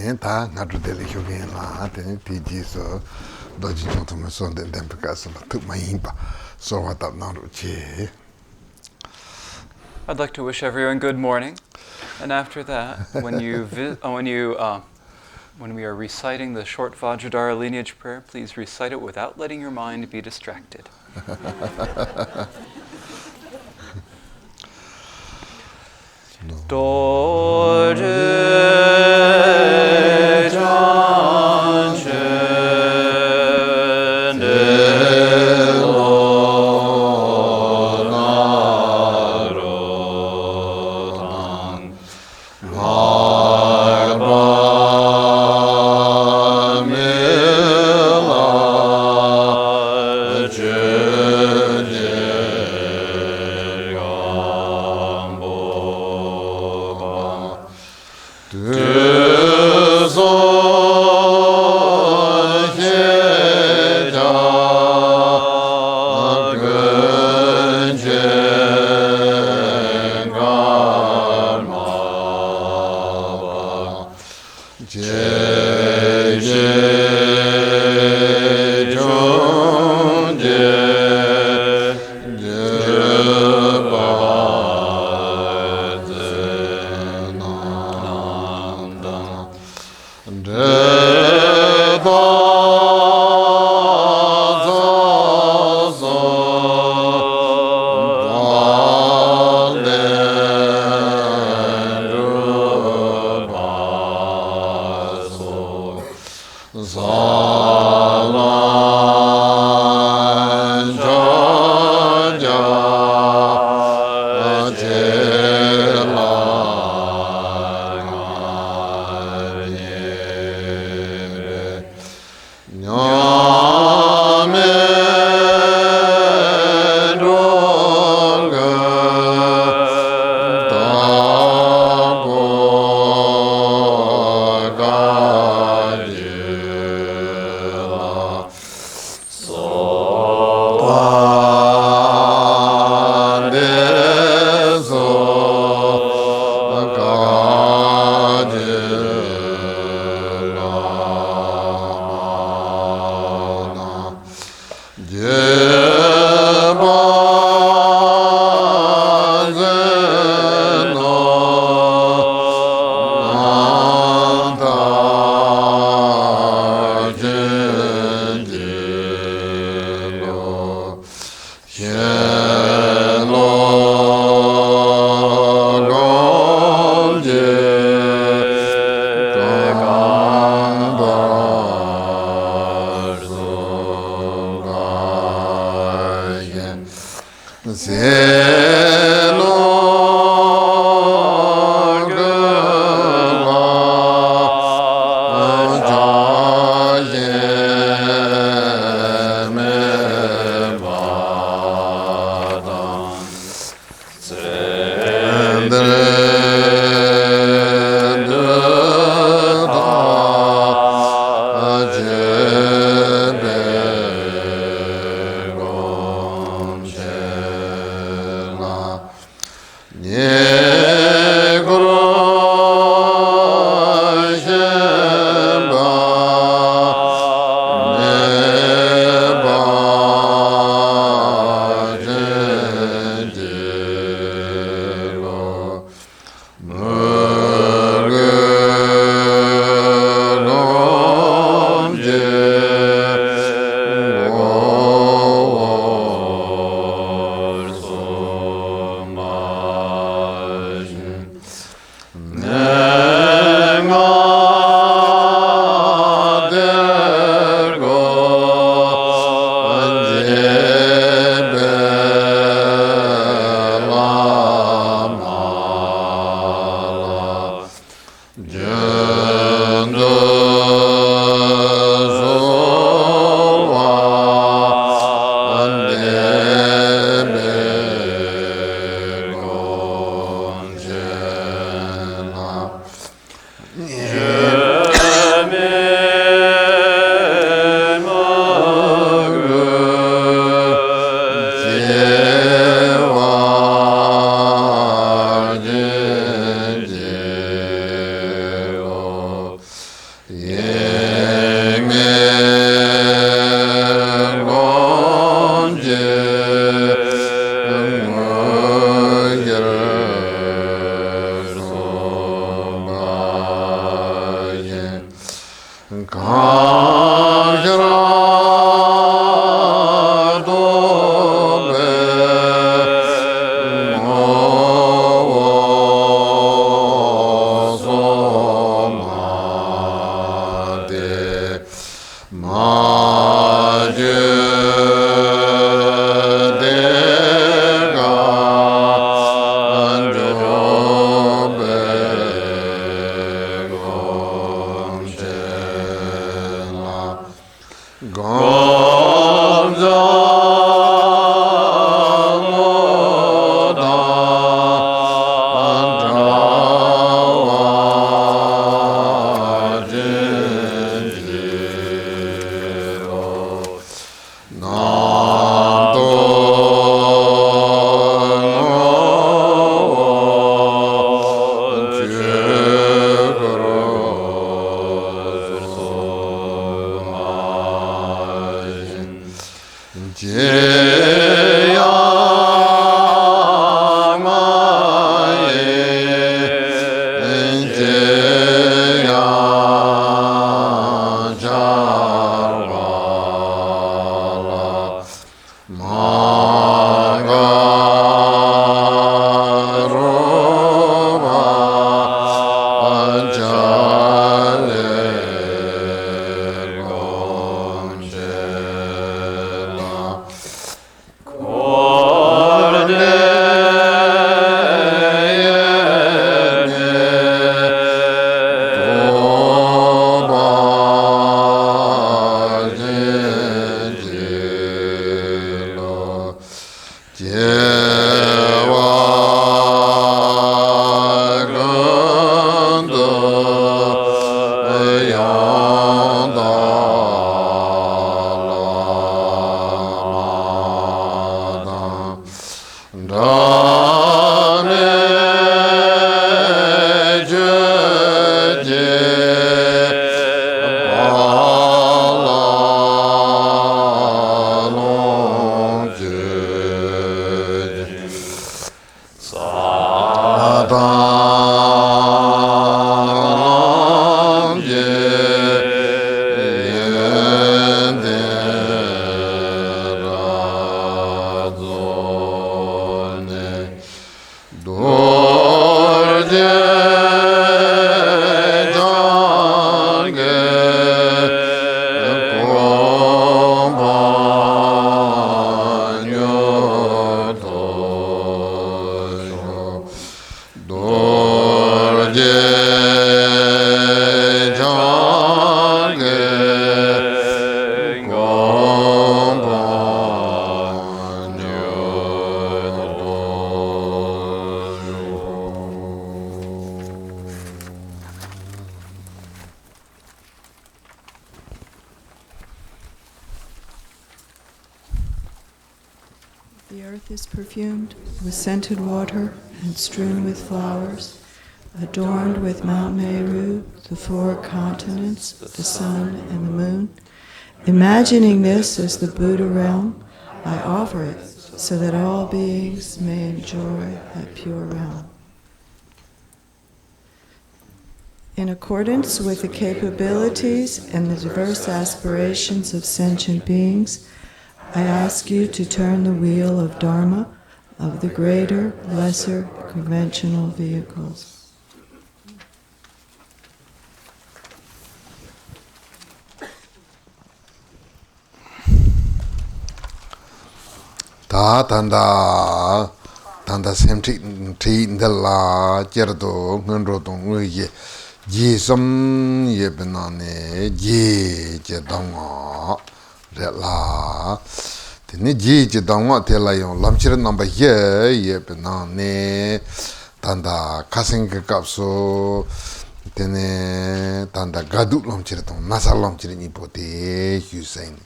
then ta ngadu dele shogen la then tiji so doji jonto so den because took my impa so what up now che. I'd like to wish everyone good morning, and after that, when we are reciting the short Vajradhara lineage prayer, please recite it without letting your mind be distracted. The earth is perfumed with scented water and strewn with flowers, adorned with Mount Meru, the 4 continents, the sun and the moon. Imagining this as the Buddha realm, I offer it so that all beings may enjoy that pure realm. In accordance with the capabilities and the diverse aspirations of sentient beings, I ask you to turn the wheel of Dharma of the greater, lesser, conventional vehicles. Tanda semti ndala jerdo ngendro dong ye ji som ye benane ji je dong re la tene ji je dong te la yon lamchir namba ye benane tanda kasing ke kapso tene tanda gadu lamchir dong nasa lamchir ni pote husain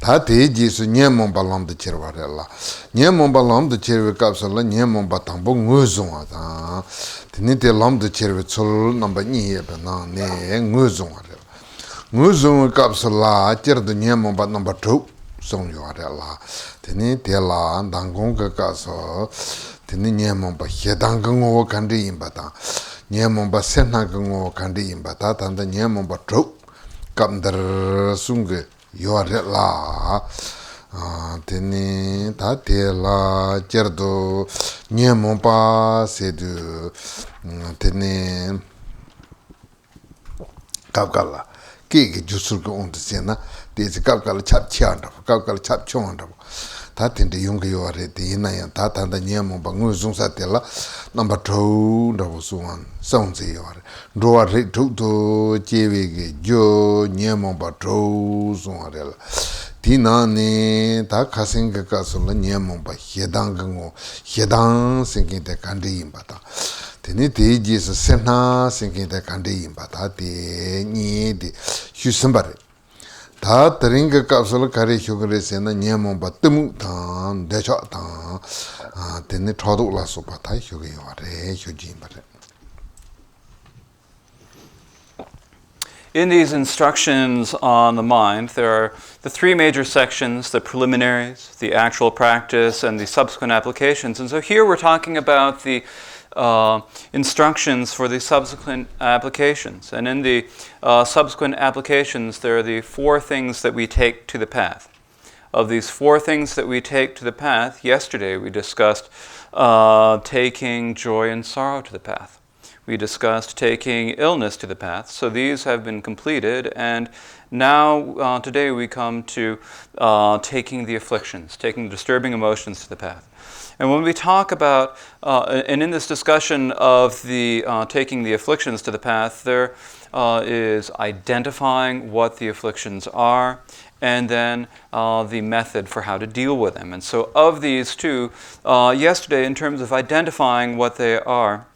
다 대지수 녀몬바 람드 치르와래라 녀몬바 람드 치르 갑살라 녀몬바 당보 응으송하다 드니데 람드 치르 출 넘버 2에베나 네 응으송하래 응으송 갑살라 치르드 녀몬바 넘버 2 송요와래라 드니 데라 당공가 가서 드니 녀몬바 해당근고 간디 임바다 녀몬바 센나근고 간디 임바다 단다 녀몬바 2 감더 숭게 요아레라 테니 다테라 제르도 녀몬파 세드 테니 갑갈라 끼기 주술고 온드세나 데지 갑갈라 찹치한다 갑갈라 찹초한다 다텐데 용게 요아레 데나야 다탄다 녀몬파 응우송사텔라 넘버 2 ndawosuwan saungse yoare roa re thudo chewege jo 녀몬파 2 songarela dinane da khasinga kasula 녀몬파 hedangngo hedang singinte kandi imbata teni deji se sena singinte kandi imbata de ni de hyusambare 다 드링가 kapsula kare hyogre sena 녀몬파 뜨무 단 대차 단 teni thodu la sopa ta hyoge yore hyojin bare. In these instructions on the mind, there are the 3 major sections, the preliminaries, the actual practice, and the subsequent applications. And so here we're talking about the instructions for the subsequent applications. And in the subsequent applications, there are the 4 things that we take to the path. Of these 4 things that we take to the path, yesterday we discussed taking joy and sorrow to the path. We discussed taking illness to the path. So these have been completed, and now today we come to taking the afflictions, taking the disturbing emotions to the path. And when we talk about, and in this discussion of the taking the afflictions to the path, there is identifying what the afflictions are and then the method for how to deal with them. And so of these two, yesterday, in terms of identifying what they are,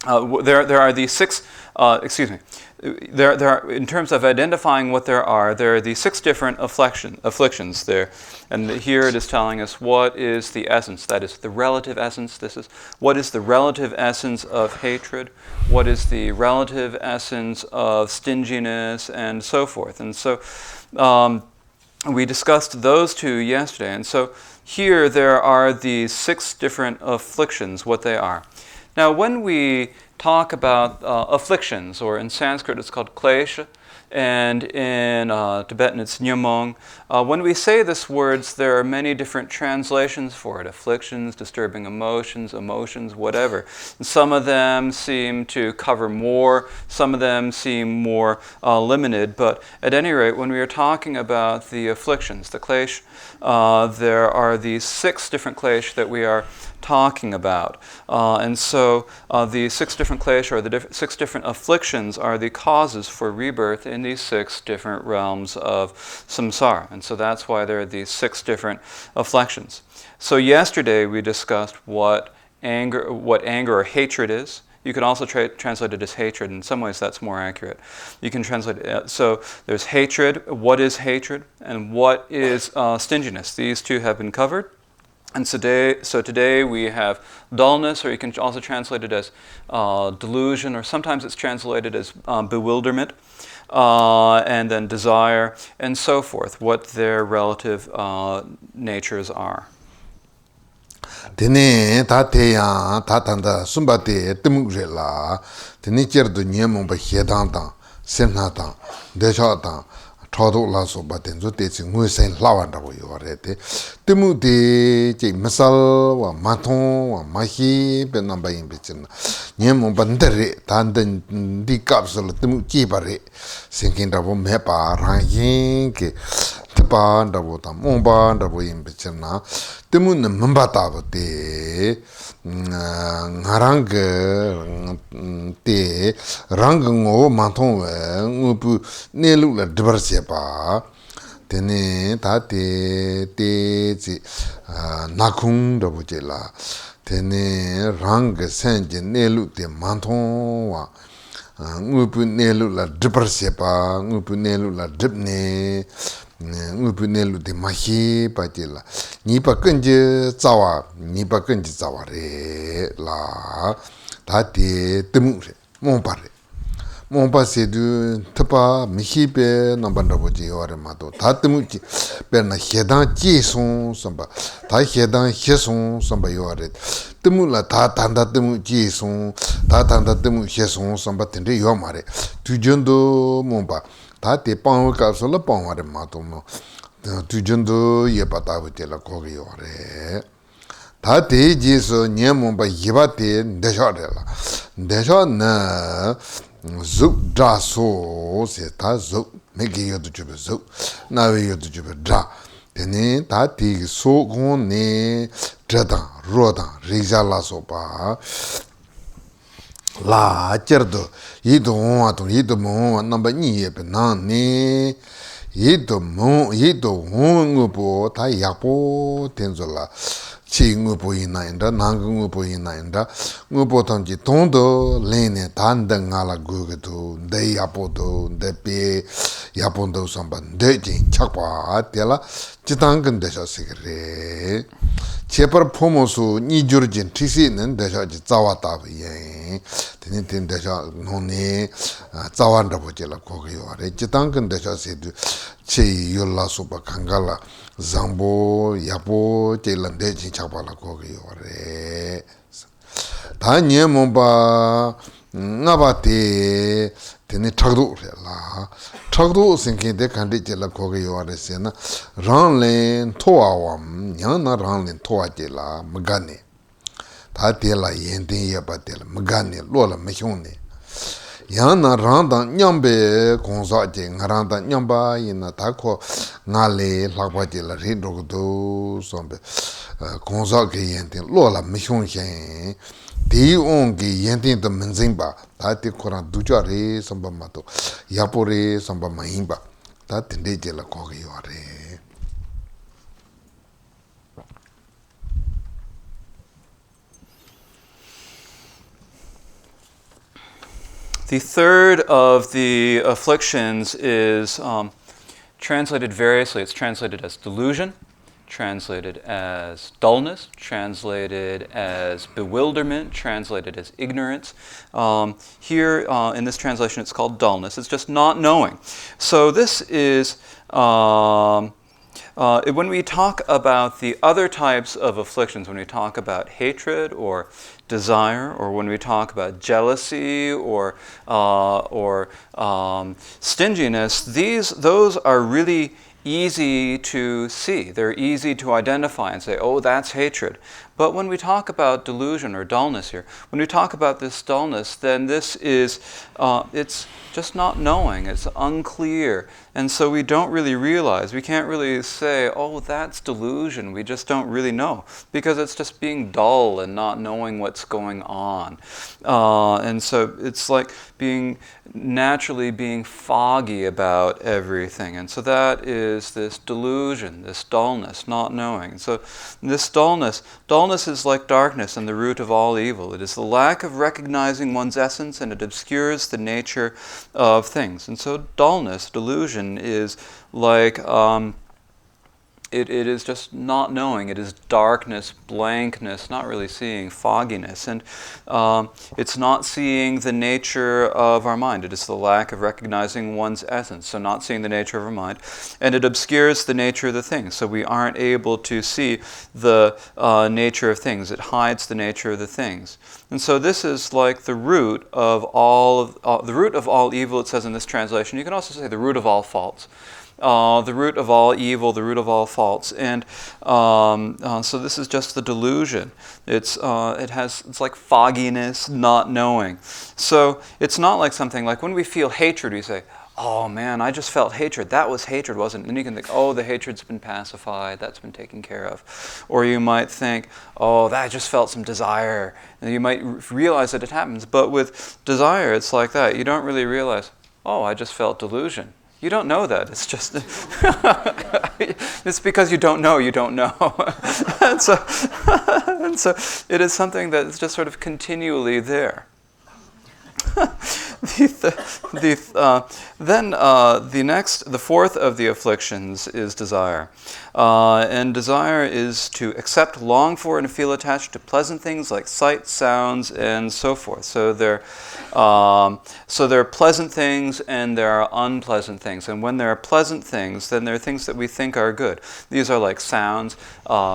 there are these six, there are, in terms of identifying what there are these six different afflictions there. And here it is telling us what is the essence, that is the relative essence. This is what is the relative essence of hatred, what is the relative essence of stinginess, and so forth. And so we discussed those two yesterday. And so here there are these six different afflictions, what they are. Now, when we talk about afflictions, or in Sanskrit it's called klesha, and in Tibetan it's nyamong, when we say this words, there are many different translations for it. Afflictions, disturbing emotions, whatever. And some of them seem to cover more, some of them seem more limited, but at any rate, when we are talking about the afflictions, the klesh, there are these six different klesh that we are talking about. And so the six different klesh, or the six different afflictions, are the causes for rebirth in these six different realms of samsara. And so that's why there are these six different afflictions. So yesterday we discussed what anger or hatred is. You can also translate it as hatred. In some ways that's more accurate. You can translate it. So there's hatred. What is hatred? And what is stinginess? These two have been covered. And today we have dullness, or you can also translate it as delusion, or sometimes it's translated as bewilderment, and then desire, and so forth, what their relative natures are. Tene ta te ya ta tanda sumba te temu la tene cher do nyemo ba hedang ta senna ta de cha ta chodo la so ba den zo te chi ngui sen lawan da bo yo re te temu de che masal wa maton wa mahi be na ba yin be chen nyemo ba ndere tan den di capsule temu chi ba re sinkin da bo me pa ra yin ke pa da bo ta mo ba da bo yin be chen na temu ne mba ta bo te ngarang te rang ngo maton we pu ne lu la dbar se pa tene ta te ji nakung da bo je la tene rang sen je ne lu te maton wa ngupu ne lu la dbar se pa ngupu ne lu la dibne ngupu ne lu de mahi pa je la ni pa kenje zawa re la ta te temu re mon pa se du tpa mihi pe nambanda bo je ore ma do ta temu ji pe na hedan ji son samba ta hedan he son samba yo re temu la ta tanda temu ji son ta tanda temu he son samba tende yo ma re tu jondo mon pa ta te pang ka so la pang re ma to no tu jondo ye pa ta bo te la ko yo re ta te ji so nye mon pa ye ba te de sha de la de sha na zuk dra so se ta zuk me ge yo du ju zuk na we yo du ju dra tene ta ti so gon ne dra da ro da ri ja la so pa la cher do yi do wa to yi do mo na ba ni ye pe na ne yi do mo yi do ngo po ta ya po ten zo la chi ngu po yin na inda nang ngu po yin na inda ngu po tang ji tong do len ne tan da nga la gu ge do de ya po do de pe ya po do sam ban de ji chak pa te la chi tang gen de sha se re che par pho mo su ni jur jin ti si nen de sha ji za wa ta ba yin ten ten de sha no ne za wan da bo je la ko ge yo re chi tang gen de sha se du che yo la so ba kang ga la zambo yapo te lande chi chapa la ko ge yore ta nye mo ba nga ba te ne thagdu la thagdu sinke de khandi te la ko ge yore se na ran len thoa wa nya na ran len thoa te la magane ta te la yen tin ya ba te la magane lo la me hyong ne yana randa nyambe gongsa je ngaranda nyamba ina tako ngale lakpa je la rin do sombe gongsa ge yente lo la mishon shen di on ge yente de menzimba ta te koran duja re samba mato yapore samba mahimba 다 딘데제라 거기 요래. The third of the afflictions is translated variously. It's translated as delusion, translated as dullness, translated as bewilderment, translated as ignorance. Here in this translation it's called dullness. It's just not knowing. So this is, when we talk about the other types of afflictions, when we talk about hatred or desire, or when we talk about jealousy or stinginess, those are really easy to see. They're easy to identify and say, oh, that's hatred. But when we talk about delusion or dullness here, when we talk about this dullness, then this is, it's just not knowing. It's unclear. And so we don't really realize. We can't really say, oh, that's delusion. We just don't really know. Because it's just being dull and not knowing what's going on. And so it's like naturally being foggy about everything. And so that is this delusion, this dullness, not knowing. And so this dullness is like darkness and the root of all evil. It is the lack of recognizing one's essence, and it obscures the nature of things. And so dullness, delusion, is like it is just not knowing. It is darkness, blankness, not really seeing, fogginess. And it's not seeing the nature of our mind. It is the lack of recognizing one's essence, so not seeing the nature of our mind. And it obscures the nature of the things, so we aren't able to see the nature of things. It hides the nature of the things. And so this is like the root of the root of all evil, it says in this translation. You can also say the root of all faults. The root of all evil, the root of all faults, and so this is just the delusion. It's like fogginess, not knowing. So it's not like something like when we feel hatred, we say, "Oh man, I just felt hatred. That was hatred, wasn't it?" And then you can think, "Oh, the hatred's been pacified. That's been taken care of." Or you might think, "Oh, that I just felt some desire," and you might realize that it happens. But with desire, it's like that. You don't really realize, "Oh, I just felt delusion." You don't know that. It's just, it's because you don't know, and so it is something that is just sort of continually there. The fourth of the afflictions is desire. And desire is to accept, long for, and feel attached to pleasant things like sights, sounds, and so forth. So there are pleasant things and there are unpleasant things. And when there are pleasant things, then there are things that we think are good. These are like sounds,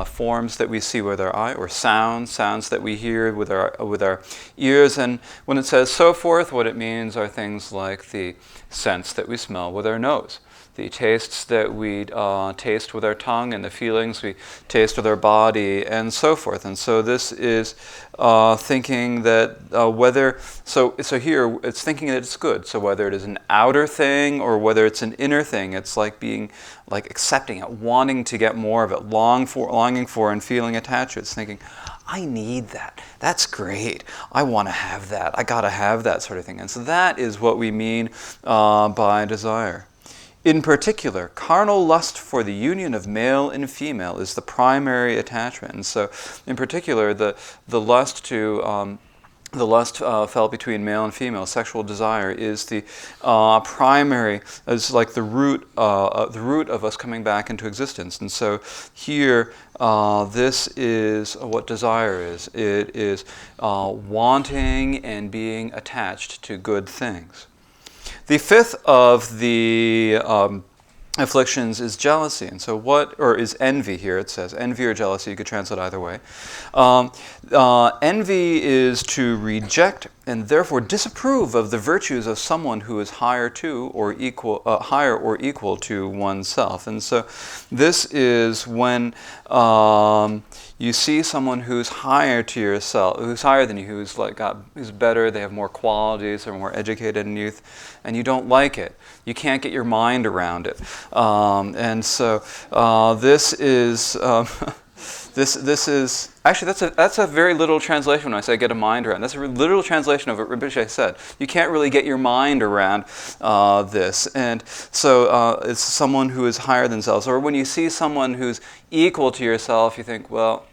forms that we see with our eye, or sounds that we hear with our ears. And when it says so forth, what it means are things like the scents that we smell with our nose, the tastes that we taste with our tongue, and the feelings we taste with our body, and so forth. And so this is thinking that so here it's thinking that it's good. So whether it is an outer thing or whether it's an inner thing, it's like being like accepting it, wanting to get more of it, longing for and feeling attached to it. It's thinking, I need that. That's great. I want to have that. I got to have that sort of thing. And so that is what we mean by desire. In particular, carnal lust for the union of male and female is the primary attachment. And so, in particular, the lust felt between male and female, sexual desire, is the primary, is like the root of us coming back into existence. And so here, this is what desire is. It is wanting and being attached to good things. The fifth of the afflictions is jealousy. And so is envy here, it says. Envy or jealousy, you could translate either way. Envy is to reject and therefore disapprove of the virtues of someone who is higher or equal to oneself. And so this is when you see someone who's higher to yourself, who's higher than you, who's better, they have more qualities, they're more educated than you, and you don't like it. You can't get your mind around it. And so this is this is actually that's a very literal translation when I say get a mind around. That's a literal translation of what Rinpoche said. You can't really get your mind around this, and so it's someone who is higher than themselves. Or when you see someone who's equal to yourself, you think, well,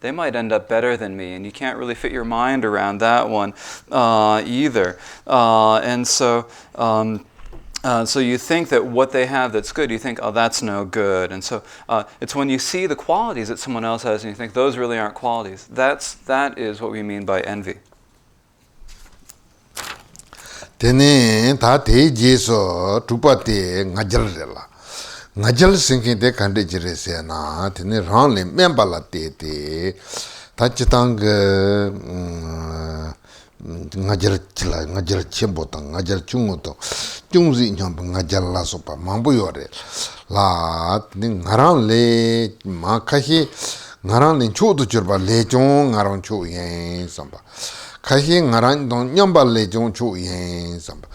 they might end up better than me, and you can't really fit your mind around that one either. And so. So you think that what they have that's good, you think, oh, that's no good. And so it's when you see the qualities that someone else has and you think those really aren't qualities. That is what we mean by envy. Tene ta te jeso tupa te ngajal rela. Ngajal sinking te kande jire se na tene ranle membala te ta chitang ngajar chila ngajar chembo ta ngajar chungo to chungzi nyam ngajar la sopa mambu yore la ni ngaran le ma khahi ngaran le chodu churba le chong ngaran chu yen samba khahi ngaran don nyamba le chong chu yen samba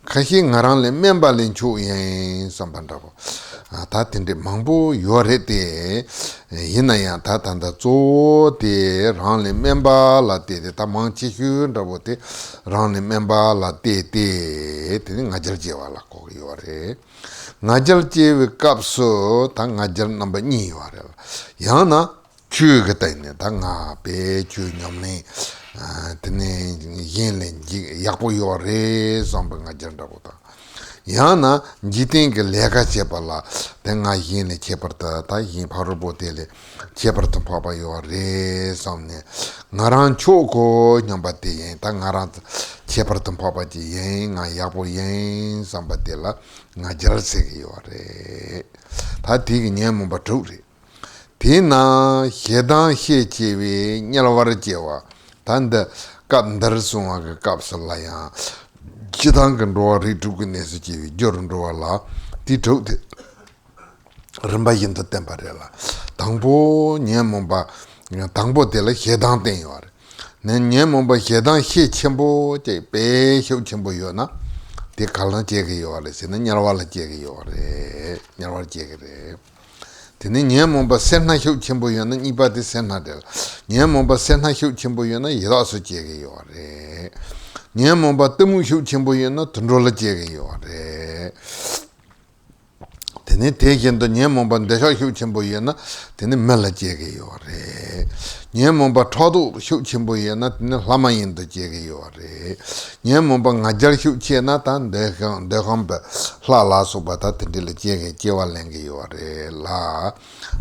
khahi ngaran le memba le chu yen samba ndabo ta tinde mambu yore te hinaya ta tanda zo te rang le memba la te ta mang chi hu ndabo te rang le memba la te ngajal je wala ko yore ngajal je kapso ta ngajal number 2 yore yana chu ga tai ne ta nga pe chu nyom ne tene yin le yakpo yore samba ngajal ndabo ta yana jiting ke lega chepala tenga yin le cheparta ta yin pharubo tele cheparta papa yo re samne ngaran choko nyambate yin ta ngaran cheparta papa ji yin nga yapo yin sambatela nga jalse yo re ta ti nyem ba thuri tina hedan he chewe nyalwar jewa tanda kandar sunga ka kapsala ya Chitang roa ritugness chivi, Jordan roa la, Tito Rambayin the Temparella. Tangbo, Nyamomba, Tangbo della Hedan Tenor. Then Nyamomba Hedan He Chembo, Pe Ho Chembo Yona, the Kalna Jegioris, and Yarwala Jegiore, Yarwal Jegre. The Nyamomba Sena Ho Chembo Yona, Iba de Senadel. Nyamomba Sena Ho Chembo Yona, Yasu Jegiore. Nyamomba temu shu chimbo yena tundrola jege yore. Tene tegendo nyamomba desha shu chimbo yena tene mela jege yore. Nyamomba thodu shu chimbo yena tene lama yenda jege yore. Nyamomba ngajar shu chena tan dehomba la soba ta tendele jege jewa lenge yore. La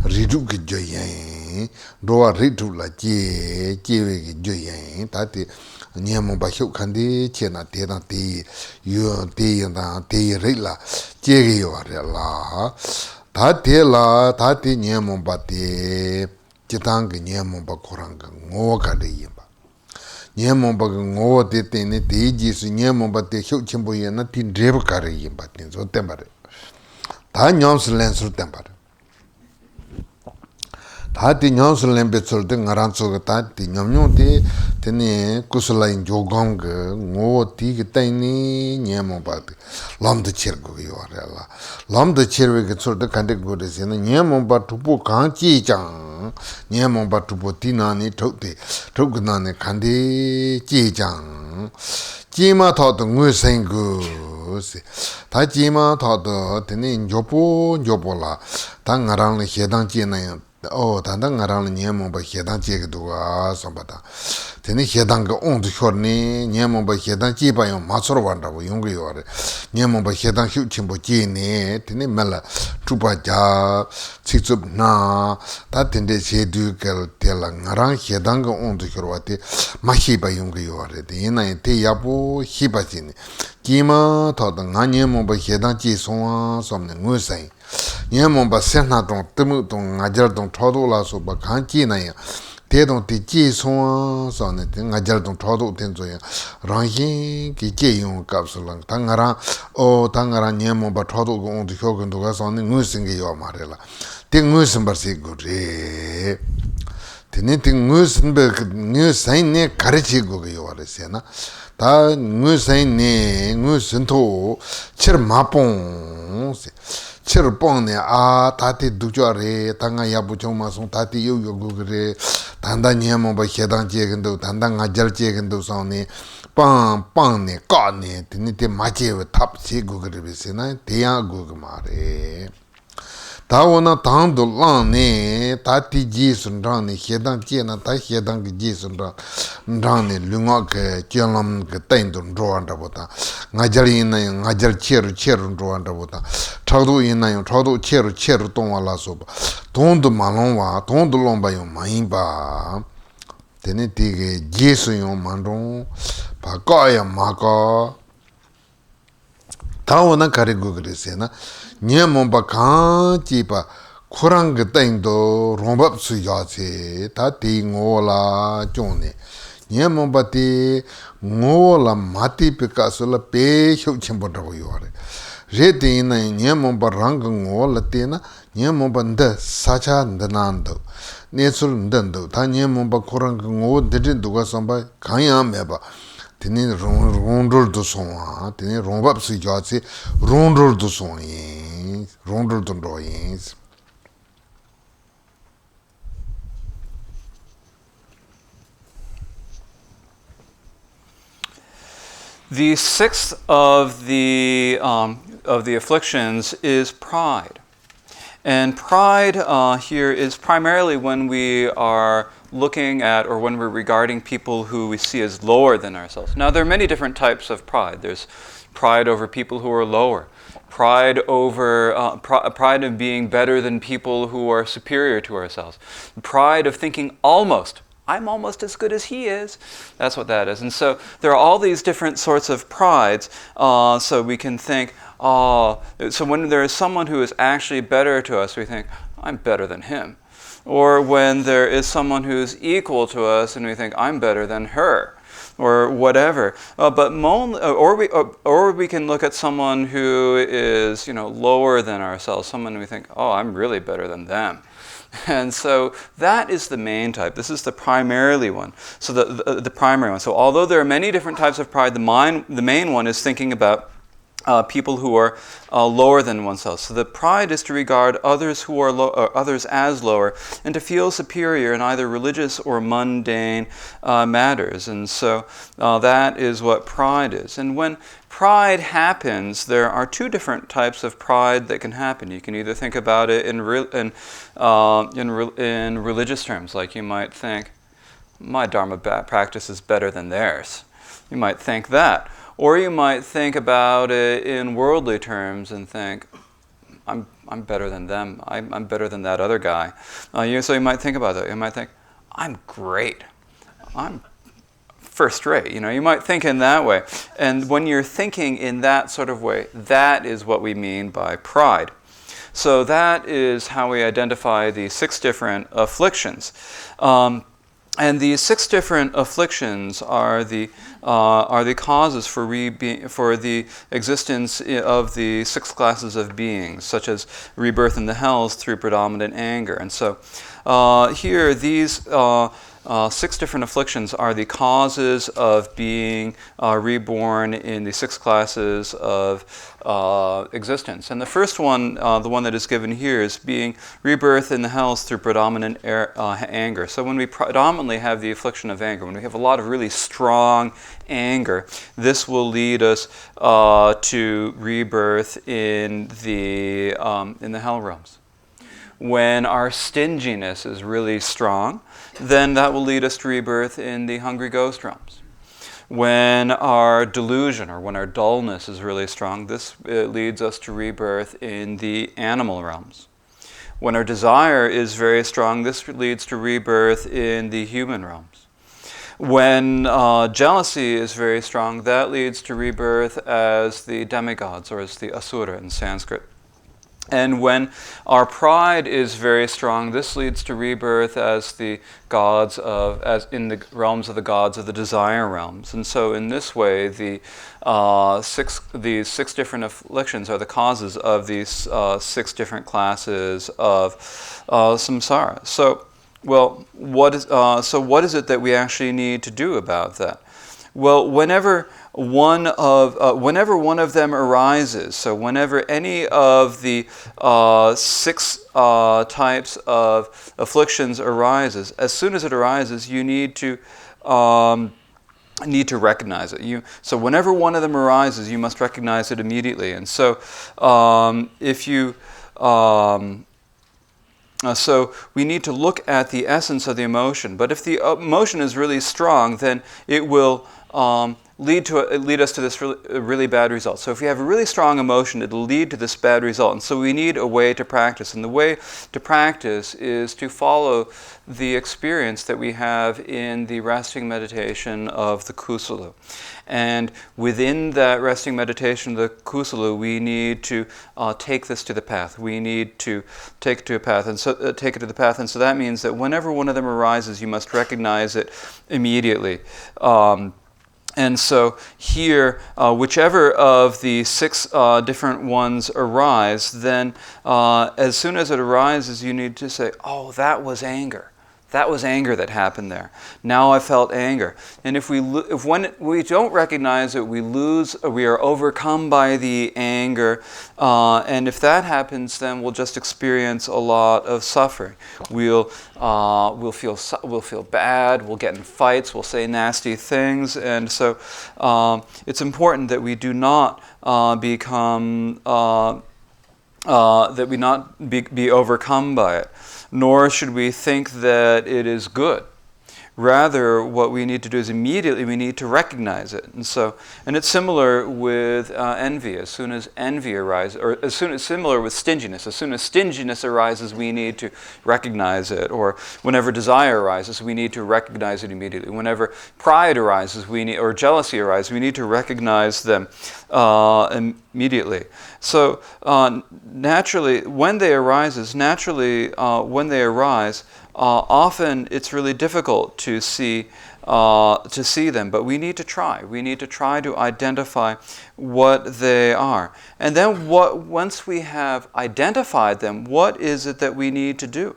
ridu ki joyen. Doa ridu la jewe ki joyen. Tati Nyamomba Huk Kandi, Chena Tena Ti, You Ti and Ti Rilla, Jegi La, Tatela, Tati Nyamomba Ti, Chitang Nyamomba Koranga, Ngoka de Yimba. Nyamomba Ngo de Tene, Tijis, Nyamomba Ti Huk Chimboyana, Tin Drevkari Yimba, so Temper. Ta Nyams Lensur Temper. Tati nyonsu lembe tsulte ngaransu tati nyomnyon ti teni kusula in jogong ngo ti ki teni nyemo pati lamda chirgo yore la lamda chirwe ki tsulte kandik gode sena nyemo pa tupu kaan chi chang nyemo pa tupu ti nani tuk nani kandi chi chang chi ma tato ngui sengu ta chi ma tato teni njopo la ta ngarang le hedang chi na yang Oh, tanda ngarang nyemomba hedang jegduwa sambata. Tene hedang ga ondu khorni nyemomba hedang jiba yon masoro wanda wo yongu yore. Nyemomba hedang hyu chimbo jene tene mela chupa ja tsiktsub na ta tende chedu kel tela ngarang hedang ga ondu khorwa te ma hiba yongu yore. Tena te yabu hiba jene. Jima toda nga nyemomba hedang ji sonwa somne ngusay. Nyamomba senna dong temu dong ngajar dong chodo la so ba kan ji na ya te dong ti ji so so ne te ngajar dong chodo ten zo ya rang yin ki ji yong kap so lang ta ngara nyamomba chodo go on de hyo go ga so ne ngu sing ge yo ma re la te ngu sim bar si go re Tiniting Nusain Karachigo Yoresena. Ta Nusain Nusinto Chirmapon Chirpone a Tati Dujare, Tanga Yabuchoma, Tati Yogure, Tanda Niamo by Hedan Jegendo, Tandanga Jal Jegendo Soni, Pan, Gani, Tiniti Machi with Top Sigugrisina, Tia Gugmare. Tawana Tando Lani, Tati Jason Rani, Hedan Kiana, Tahedan Jason Rani, Lungok, Kialam, Tendon, Roandabota, Najalina, Najal Cher, Roandabota, Trado in Trado Cher, Tonala Soba, Tondo Malonwa, Tondo Lomba, Maimba, Teneti, Jason Mandon, Pagoya Maka. Tawana Karigugrisena, Niamomba Khan, Chipa, Kurang Tendo, Rombap Suyati, Tati Ngola Joni, Niamombati, Ngola Mati Picasso, La Pe, Chimboto Yore. Retina, Niamomba Rang Ngola Tina, Niamombanda, Sacha Nando, Nesul Dando, Tanyamomba Kurang Ngo, didn't do somebody, Kayam Meba. Tini rondol do son, tini rombap si jati, rondol do son, rondol do roins. The sixth of the afflictions is pride. And pride here is primarily when we are looking at or when we're regarding people who we see as lower than ourselves. Now, there are many different types of pride. There's pride over people who are lower, pride over pride of being better than people who are superior to ourselves, pride of thinking I'm almost as good as he is. That's what that is. And so there are all these different sorts of prides. So we can think, so when there is someone who is actually better to us, we think, I'm better than him. Or when there is someone who's equal to us and we think, I'm better than her, or whatever. Or we can look at someone who is, lower than ourselves, someone we think, I'm really better than them. And so that is the main type. This is the primarily one. So the primary one. So although there are many different types of pride, the main one is thinking about people who are lower than oneself. So the pride is to regard others who are others as lower, and to feel superior in either religious or mundane matters. And so that is what pride is. And when pride happens, there are two different types of pride that can happen. You can either think about it in religious terms, like you might think, my Dharma practice is better than theirs. You might think that. Or you might think about it in worldly terms and think, I'm better than them. I'm better than that other guy. So you might think about that. You might think, I'm great. I'm first rate. You might think in that way. And when you're thinking in that sort of way, that is what we mean by pride. So that is how we identify the 6 different afflictions. And these 6 different afflictions are the causes for the existence of the 6 classes of beings, such as rebirth in the hells through predominant anger. And so here, these 6 different afflictions are the causes of being reborn in the 6 classes of existence. And the first one, the one that is given here, is being rebirth in the hells through predominant anger. So when we predominantly have the affliction of anger, when we have a lot of really strong anger, this will lead us to rebirth in the hell realms. When our stinginess is really strong, then that will lead us to rebirth in the hungry ghost realms. When our delusion or when our dullness is really strong, this leads us to rebirth in the animal realms. When our desire is very strong, this leads to rebirth in the human realms. When jealousy is very strong, that leads to rebirth as the demigods, or as the asura in Sanskrit. And when our pride is very strong, this leads to rebirth as the gods as in the realms of the gods of the desire realms. And so, in this way, these 6 different afflictions are the causes of these 6 different classes of samsara. So, Well, what is it that we actually need to do about that? Well, whenever one of them arises, so whenever any of the 6 types of afflictions arises, as soon as it arises, you need to recognize it. So whenever one of them arises, you must recognize it immediately. And so if you so we need to look at the essence of the emotion. But if the emotion is really strong, then it will lead us to this really bad result. So if you have a really strong emotion, it'll lead to this bad result. And so we need a way to practice. And the way to practice is to follow the experience that we have in the resting meditation of the kusala. And within that resting meditation of the kusala, we need to take this to the path. We need to take it to a path, and so take it to the path. And so that means that whenever one of them arises, you must recognize it immediately. And so here, whichever of the 6 different ones arise, then as soon as it arises, you need to say, oh, that was anger. That was anger that happened there. Now I felt anger. And when we don't recognize it, we are overcome by the anger. And if that happens, then we'll just experience a lot of suffering. We'll feel bad. We'll get in fights. We'll say nasty things. And so it's important that we do not become that we not be overcome by it. Nor should we think that it is good. Rather, what we need to do is immediately we need to recognize it. And it's similar with envy. As soon as envy arises, or similar with stinginess. As soon as stinginess arises, we need to recognize it. Or whenever desire arises, we need to recognize it immediately. Whenever pride arises, or jealousy arises, we need to recognize them immediately. So naturally, when they arise, often it's really difficult to see them, but we need to try. We need to try to identify what they are. And then once we have identified them, what is it that we need to do?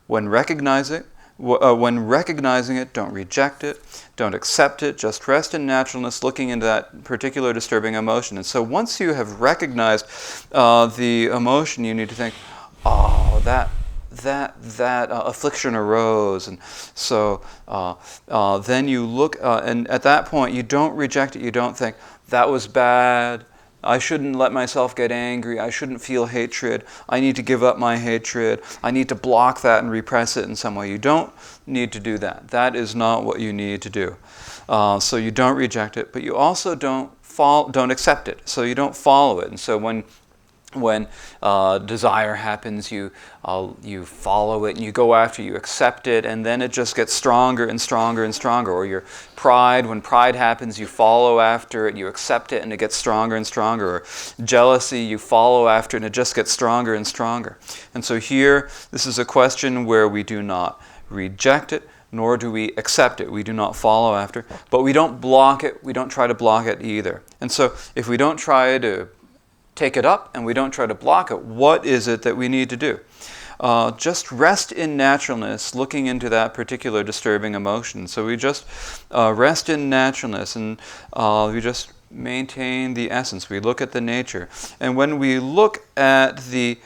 When recognizing it, don't reject it, don't accept it, just rest in naturalness, looking into that particular disturbing emotion. And so once you have recognized the emotion, you need to think, oh, that affliction arose, and so then you look, and at that point you don't reject it. You don't think that was bad. I shouldn't let myself get angry. I shouldn't feel hatred. I need to give up my hatred. I need to block that and repress it in some way. You don't need to do that. That is not what you need to do. So you don't reject it, but you also don't accept it. So you don't follow it. And so when desire happens, you follow it and you go after, you accept it, and then it just gets stronger and stronger and stronger. Or your pride, when pride happens, you follow after it, you accept it, and it gets stronger and stronger. Or jealousy, you follow after it, and it just gets stronger and stronger. And so here, this is a question where we do not reject it, nor do we accept it. We do not follow after, but we don't block it. We don't try to block it either. And so if we don't try to take it up and we don't try to block it, what is it that we need to do? Just rest in naturalness, looking into that particular disturbing emotion. So we just rest in naturalness, and we just maintain the essence. We look at the nature. And when we look at the,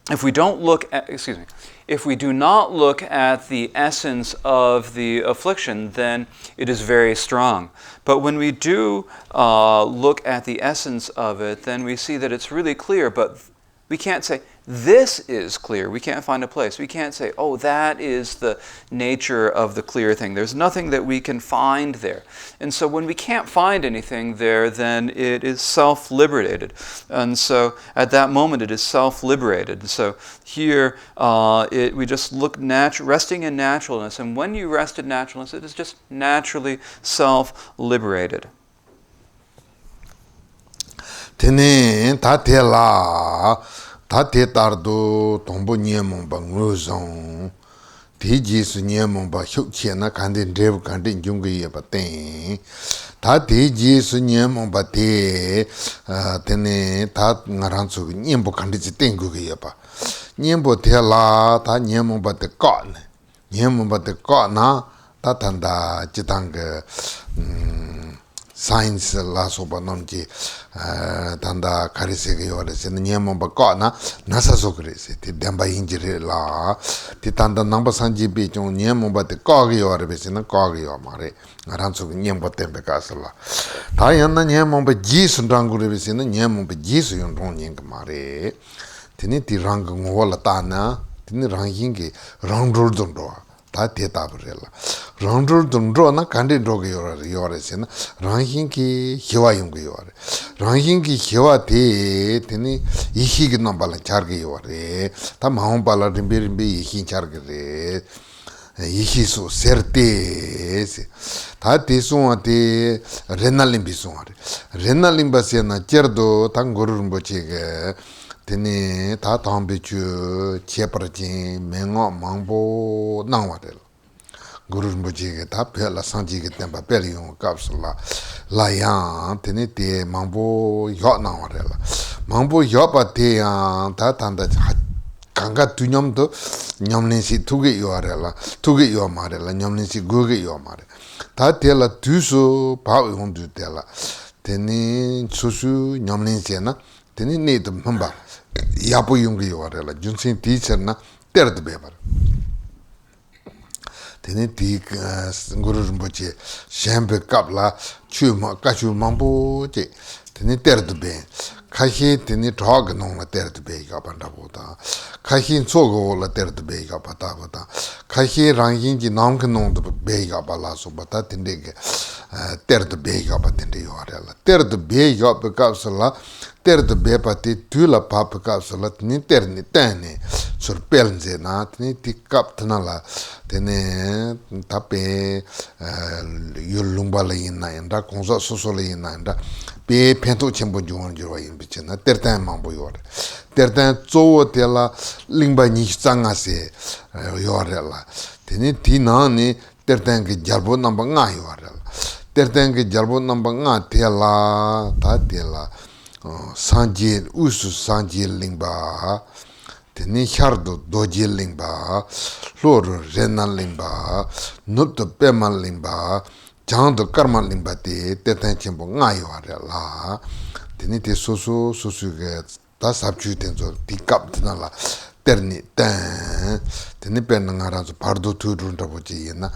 if we do not look at the essence of the affliction, then it is very strong. But when we do look at the essence of it, then we see that it's really clear, but we can't say, this is clear. We can't find a place. We can't say, oh, that is the nature of the clear thing. There's nothing that we can find there. And so when we can't find anything there, then it is self-liberated. And so at that moment, it is self-liberated. So here, we just look resting in naturalness. And when you rest in naturalness, it is just naturally self-liberated. Tene tatela tate tardo tombo nyemon banguzon Tiji su nyemomba shukche na kandin drev kandin jungi yeba ten. Ta tiji su nyemomba te tene ta ngaransu nyembo kandisi tengu yeba. Nyembo te la ta nyemomba te ka ne. Nyemomba te ka na ta tanda jitang science la soba nomji tanda karise ge yore se nyemomba ka na nasa sokre se ti demba injire la ti tanda namba sanji bi chong nyemomba te ka ge yore be se na ka ge yo mare ngaran su nyembo tembe ka sala ta yan na nyemomba ji sun rang re be se na nyemomba ji su yon rong nyeng mare tini ti rang ngo la ta na tini rang yin ge rang rul don do ta te ta brela rang rul don do na kandin do ge yore se na rang yin ki hiwa yung ge yore rang yin ki hiwa te tini ihi ge nam bala char ge yore ta mahon bala rimbe rimbe ihi char ge re ihi su serte se ta te suwa te renalimbi suwa re renalimba se na cherdo ta nguru rinpoche ge tene ta tambe chu chepar chen mengo mangbo nangwa re guru rinpoche ge ta pe la sanji ge tempa pe yung kapsula la yang tene te mangbo yo nangwa re la mangbo yo pa te yang ta tanda kanga tu nyam to nyamne si tuge yo re la tuge yo ma re la nyamne si goge yo ma re ta te la tu so pa yon du te la tene susu nyamne si na tene ne to mamba yapo yung yo re la junsin teacher na ter de bebar tene ti guru rinpoche shembe kapla chuma kachu mambo che tene ter de be kahi tene thog nong la ter de be ga panda bota kahi chogo la ter de be ga pata bota kahi rangin ji nam ke nong de be ga bala so bata tende ge ter de be ga pa tende yo la ter de be ga pe kapsala ter de be pa ti tu la pa pe kapsala ni ter ni tane sur pelnze na ni ti kap tna la tene tape yulumba la ina inda konza soso la ina inda pe pento chembo juwan jirwa yin biche na tertan mambo yore tertan zowo te la lingba nish zanga se yore la tene ti na ni tertan ke jarbo namba nga yore la tertan ke jarbo namba nga te la ta te la sanji usu sanji lingba tene hyardo doji lingba loro rena lingba nupto pema lingba jangdo karma lingba te tertan chenpo nga yore la tene te susu ge ta sabchu tenzo ti kap tina la terni ten tene penna nga ranzo pardo tu runta pochi yena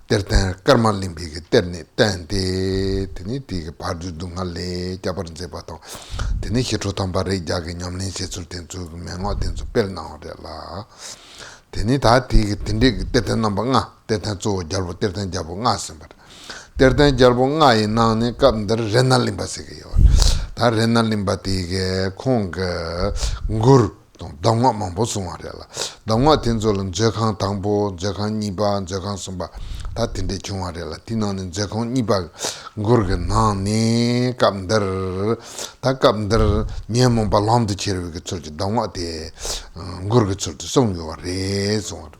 tertan karma limbi ge terni ten te tene ti ge pardo dunga le jabar nze pato tene hitro tamba re jage nyamlin se sul tenzo mengo tenzo pel na hore la tene ta ti ge tende tertan namba nga tertan zo jarbo tertan jabo nga sembar tertan jarbo nga ina ne kapndar rena limba se ge yor ta rena limba ti ge kong ngur dangwa mambo sungwa re la dangwa tenzo lan jekang tangbo jekang nipa jekang sumba ta tende chungwa re la tina ne jekang nipa ngur ge na ne kapndar ta kapndar nye momba lamdo cherewe ge tsulchi dangwa te ngur ge tsulchi sungwa re sungwa re.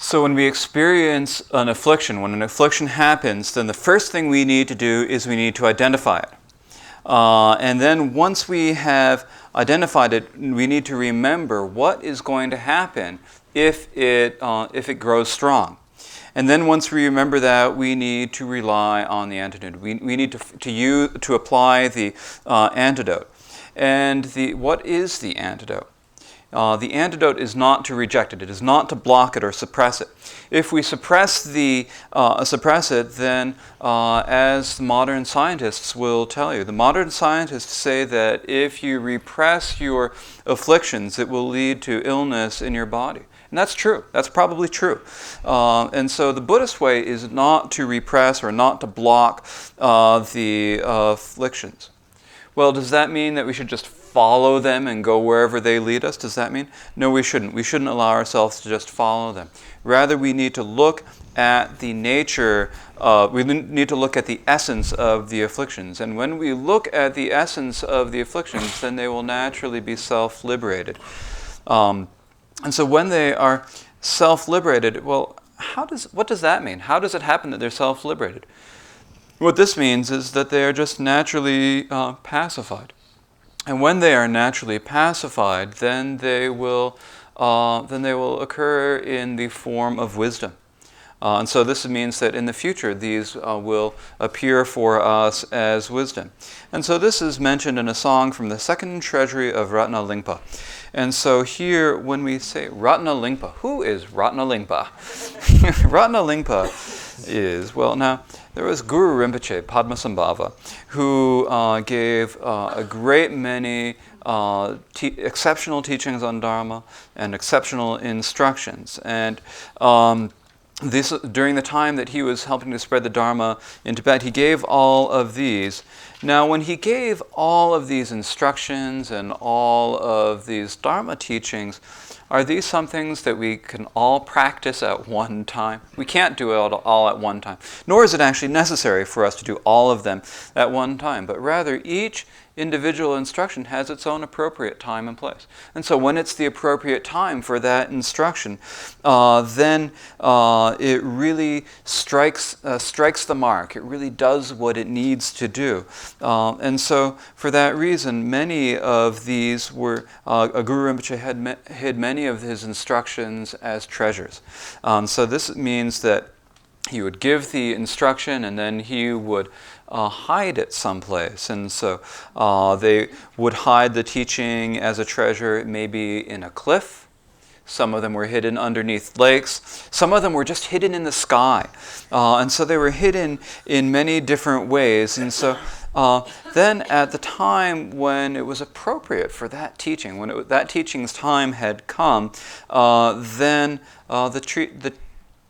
So when we experience an affliction, when an affliction happens, then the first thing we need to do is we need to identify it. And then once we have identified it, we need to remember what is going to happen if it grows strong. And then once we remember that, we need to rely on the antidote. We need to apply the antidote. And what is the antidote? The antidote is not to reject it. It is not to block it or suppress it. If we suppress it, then as the modern scientists will tell you, the modern scientists say that if you repress your afflictions, it will lead to illness in your body. And that's true. That's probably true. And so the Buddhist way is not to repress or not to block the afflictions. Well, does that mean that we should just follow them and go wherever they lead us? Does that mean? No, we shouldn't. We shouldn't allow ourselves to just follow them. Rather, we need to look at the nature, we need to look at the essence of the afflictions. And when we look at the essence of the afflictions, then they will naturally be self-liberated. And so when they are self-liberated, well, what does that mean? How does it happen that they're self-liberated? What this means is that they are just naturally pacified. And when they are naturally pacified, then they will occur in the form of wisdom. And so this means that in the future, these will appear for us as wisdom. And so this is mentioned in a song from the second treasury of Ratna Lingpa. And so here, when we say Ratna Lingpa, who is Ratna Lingpa? Ratna Lingpa is, well, now, there was Guru Rinpoche, Padmasambhava, who gave a great many exceptional teachings on Dharma and exceptional instructions. And during the time that he was helping to spread the Dharma in Tibet, he gave all of these. Now, when he gave all of these instructions and all of these Dharma teachings, are these some things that we can all practice at one time? We can't do it all at one time. Nor is it actually necessary for us to do all of them at one time. But rather, each individual instruction has its own appropriate time and place. And so when it's the appropriate time for that instruction, then it really strikes the mark. It really does what it needs to do. And so for that reason, many of these were, Guru Rinpoche hid many of his instructions as treasures. So this means that he would give the instruction and then he would hide it someplace. And so they would hide the teaching as a treasure, maybe in a cliff. Some of them were hidden underneath lakes. Some of them were just hidden in the sky. And so they were hidden in many different ways. And so then at the time when it was appropriate for that teaching, when that teaching's time had come, then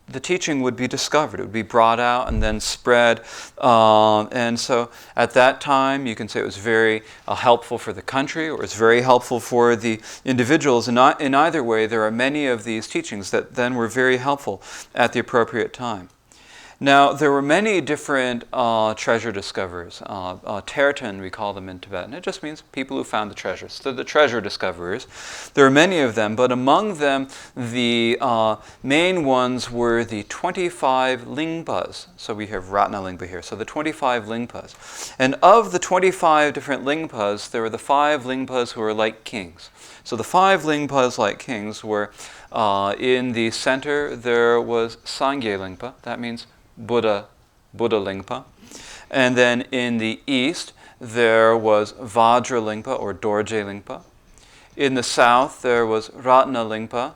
the teaching would be discovered. It would be brought out and then spread. And so at that time, you can say it was very helpful for the country, or it's very helpful for the individuals. And in either way, there are many of these teachings that then were very helpful at the appropriate time. Now, there were many different treasure discoverers. Tertan, we call them in Tibet, and it just means people who found the treasures. So the treasure discoverers. There are many of them, but among them, the main ones were the 25 Lingpas. So we have Ratna Lingpa here. So the 25 Lingpas. And of the 25 different Lingpas, there were the 5 Lingpas who were like kings. So the 5 Lingpas like kings were, in the center, there was Sangye Lingpa. That means Buddha Lingpa. And then in the east, there was Vajra Lingpa or Dorje Lingpa. In the south, there was Ratna Lingpa,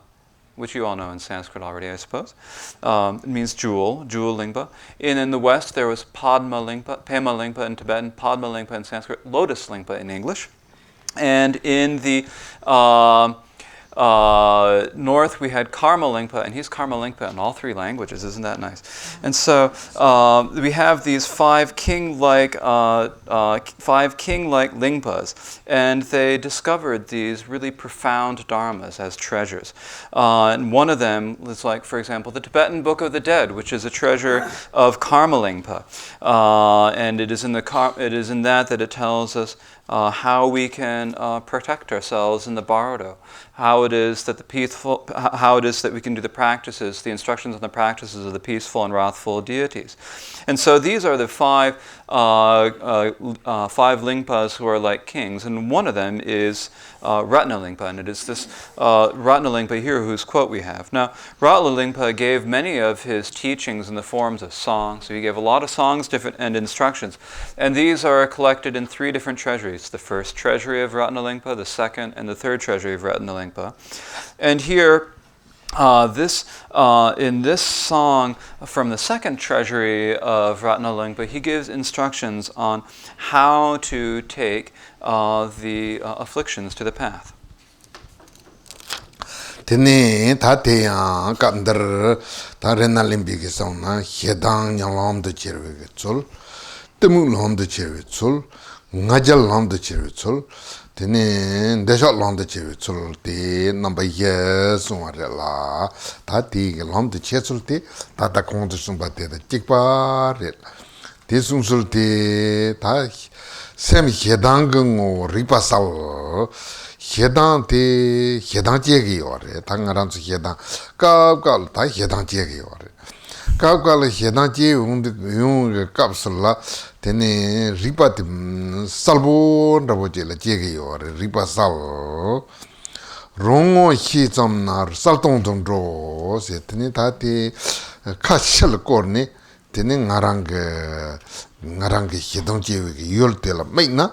which you all know in Sanskrit already, I suppose. It means jewel Lingpa. And in the west, there was Padma Lingpa, Pema Lingpa in Tibetan, Padma Lingpa in Sanskrit, Lotus Lingpa in English. And in the north, we had Karma Lingpa, and he's Karma Lingpa in all 3 languages. Isn't that nice? And so we have these 5 king-like Lingpas, and they discovered these really profound dharmas as treasures. And one of them is like, for example, the Tibetan Book of the Dead, which is a treasure of Karma Lingpa, and it is in that it tells us how we can protect ourselves in the bardo, how it is that we can do the practices, the instructions and the practices of the peaceful and wrathful deities. And so these are the 5 Lingpas who are like kings, and one of them is Ratna Lingpa, and it is this Ratna Lingpa here whose quote we have. Now, Ratna Lingpa gave many of his teachings in the forms of songs, so he gave a lot of songs and instructions, and these are collected in 3 different treasuries: the first treasury of Ratna Lingpa, the second, and the third treasury of Ratna Lingpa. And here, in this song from the second treasury of Ratna Lingpa, he gives instructions on how to take the afflictions to the path. Tene tateya kandar tarena limbiki sauna hedang nyalam de cherve chul temu lam de cherve chul ngajal lam de cherve chul Tene desha lam de che chul te number yes la ta ti lam de che chul te ta ta kong de sum ba te da tik pa re te sum sul te ta sem hedang ngo ri pa sa hedang te hedang je ge yo re ta ngaran su hedang ka ta hedang je ge yo re kāpkāla xēdāng jē yung kāpsula tēne rīpa tī salbō rābo jē la jē gā yō rē rīpa sal rōngō xī tsam nār sal tōng tōng rō sē tēne tā tē kā shal kōr nē tēne ngā rāng xēdāng jē wē kī yōl tē la mē na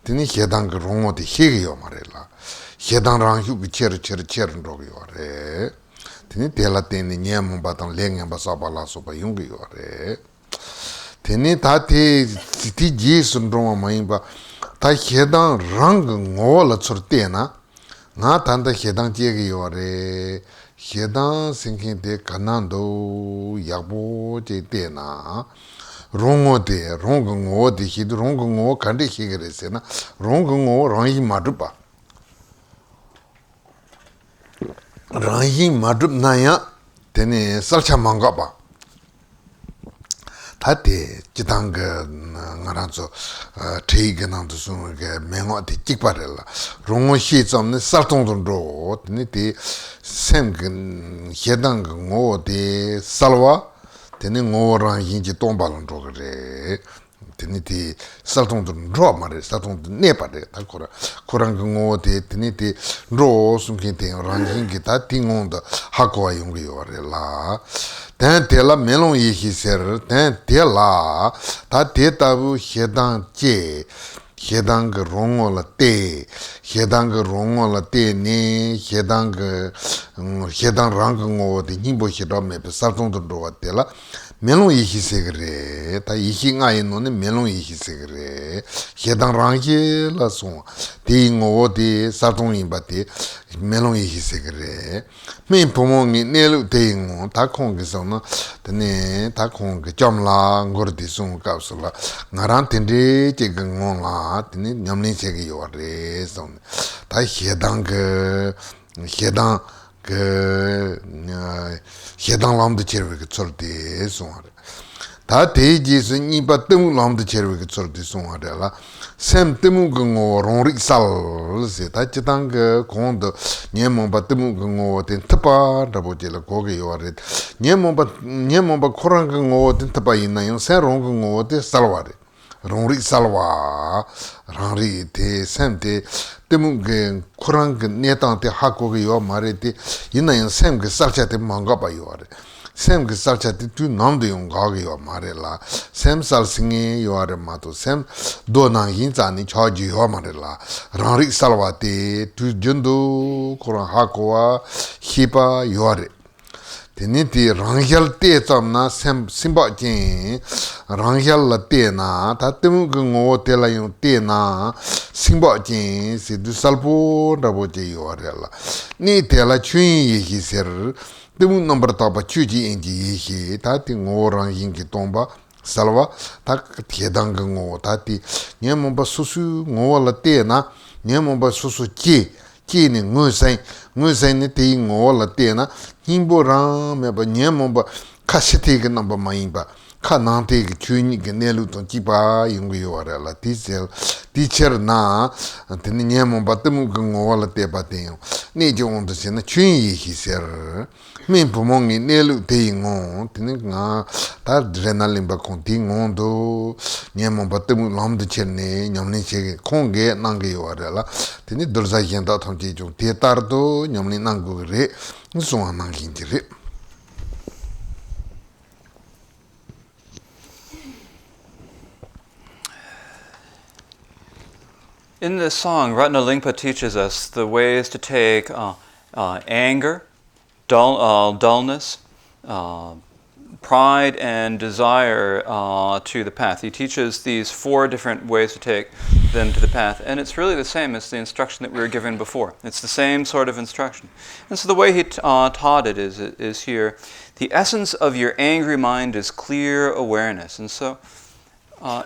tēne xēdāng rōngō tē xē gā yō ma rē la xēdāng rāng xū kī chēr rō gā yō rē tene tela tene nyam batang leng ba sa ba la so ba yung yo re tene ta te ti ji sun ro ma yin ba ta hedang rang ngo la chur te na nga tan da hedang je ge yo re hedang singkin de kanan do ya bo je te na rong ngo de hi rong ngo kan de hi ge re se na rong ngo rang yi ma du ba rāngīng mādrūp nāyā tēne sālchā māngā bā tā tē jitāng kā ngā rāntsō tēi kā nāntō sūng kā mēngwā tē jīk pā rē lā rōngō xī tsām nē sāl tōng tōng rō tēne tē sēm kā xēdāng kā ngō tē sālwā tēne ngō rāngīng jī tōng pā lōng rō kā rē tēne tē sāl tōng tōng rō mā rē sāl tōng tōng nē pā rē tā kōrāng kā ngō tē tēne tē rō sūng kē tē rāngīng kē tā tī ngō tā hā kōwa yōng kē yō rē lā tēn tē lā mē lōng yē hī sē rē tēn tē lā tā tē tā bū xēdāng jē xēdāng kā rōngō lā tē nē xēdāng rāng kā ngō tē nīmbō xē rā mē pē sāl tōng tōng rō wā tē lā melong ihi segre ta ihi ngai no ne melong ihi segre hedang rangje la so ti ngo de sa tong yin ba de melong ihi segre me pomong ni ne lu de ngo ta khong ge so no de ta khong ge jom la ngor di sung ka so la ngaran tin de je ge ngo la de nyam ni che ge yo re so ta hedang hedang lamda cherwe ke tsorte songare. Ta te jesu nipa temu lamda cherwe ke tsorte songare la sem temu ke ngo rongrik sal se ta chitang ke kondo nye momba temu ke ngo ten tapa rabo je la koge yore nye momba korang ke ngo ten tapa ina yung sen rong ke ngo te salware rongrik salwa rangri te sem te temu ke korang ke netang te hako ke yo mare te ina yung sem ke salcha te manga pa yo are sem ke salcha te tu namdo yung ga ke yo mare la sem sal singe yo are ma to sem do nang yin za ni cha ji yo mare la rangrik salwa te tu jundu korang hako wa hipa yo are teni ti rangyal te tsamna simba jen rangyal la te na ta temu ke ngo te la yung te na simba jen si du salpo rabo je yo re la ni te la chun yi hi ser temu nambar taba chu ji yin ji yi hi ta ti ngo rang yin ki tomba salwa ta te dang ke ngo ta ti nye momba susu ngo la te na nye momba susu ki ni ngui sen ni te ngo la te na himbo rang me ba nye mo ba ka shite ke namba ma yin ba ka nang te ke chuni ke ne lu ton chi ba yung yo ra la ti cher na te ni nye mo ba te mu ke ngo la te ba te yo ni je on de se na chuni yi hi ser min po mo ngi ne lu te ngo te ni nga ta adrenaline ba kon ti ngo do nye mo ba te mu lam de cher ne nyam ni che kong ge nang ge yo ra la te ni dor za yen da thong ji jo te tar do nyam ni nang go re in this song, Ratnalingpa teaches us the ways to take anger, dullness, pride, and desire to the path. He teaches these 4 different ways to take them to the path, and it's really the same as the instruction that we were given before. It's the same sort of instruction. And so the way he taught it is here, the essence of your angry mind is clear awareness. And so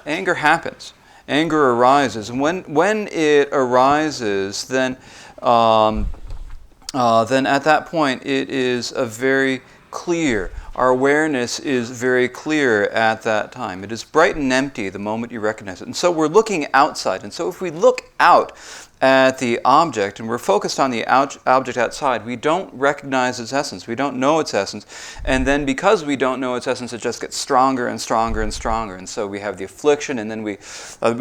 anger happens. Anger arises. And when it arises, then at that point it is a very clear. Our awareness is very clear at that time. It is bright and empty the moment you recognize it. And so we're looking outside. And so if we look out at the object and we're focused on the object outside, we don't recognize its essence. We don't know its essence. And then because we don't know its essence, it just gets stronger and stronger and stronger. And so we have the affliction, and then we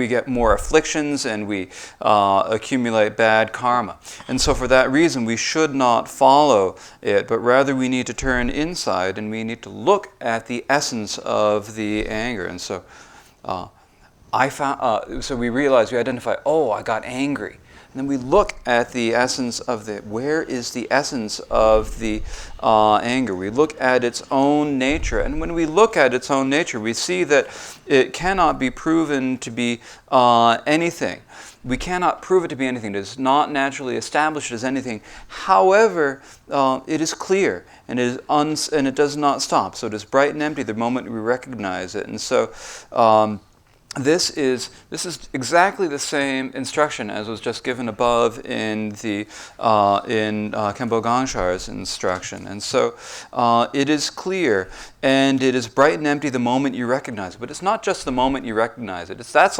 get more afflictions, and we accumulate bad karma. And so for that reason, we should not follow it, but rather we need to turn inside and we need to look at the essence of the anger. And so so we realize, we identify, oh, I got angry. And then we look at the essence of where is the essence of the anger? We look at its own nature. And when we look at its own nature, we see that it cannot be proven to be anything. We cannot prove it to be anything. It is not naturally established as anything. However, it is clear, and it does not stop. So it is bright and empty the moment we recognize it. And so this is exactly the same instruction as was just given above in Khenpo Gangshar's instruction. And so it is clear, and it is bright and empty the moment you recognize it. But it's not just the moment you recognize it. That's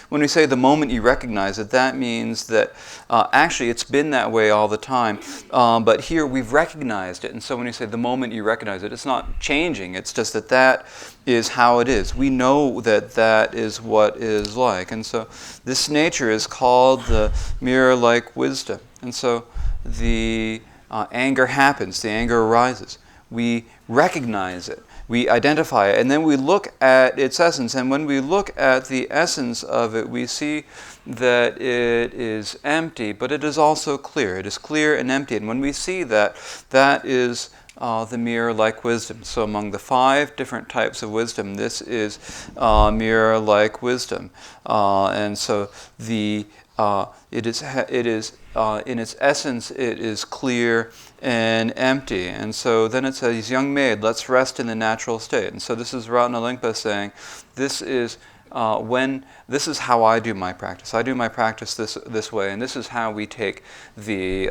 when we say the moment you recognize it, that means that actually it's been that way all the time. But here we've recognized it. And so when you say the moment you recognize it, it's not changing. It's just that is how it is. We know that is what is like. And so this nature is called the mirror-like wisdom. And so the anger happens, the anger arises. We recognize it, we identify it, and then we look at its essence. And when we look at the essence of it, we see that it is empty, but it is also clear. It is clear and empty. And when we see that, that is the mirror-like wisdom. So among the 5 different types of wisdom, this is mirror-like wisdom. And so it is in its essence, it is clear and empty. And so then it says, young maid, let's rest in the natural state. And so this is Ratnalingpa saying, this is how I do my practice. I do my practice this way, and this is how we take the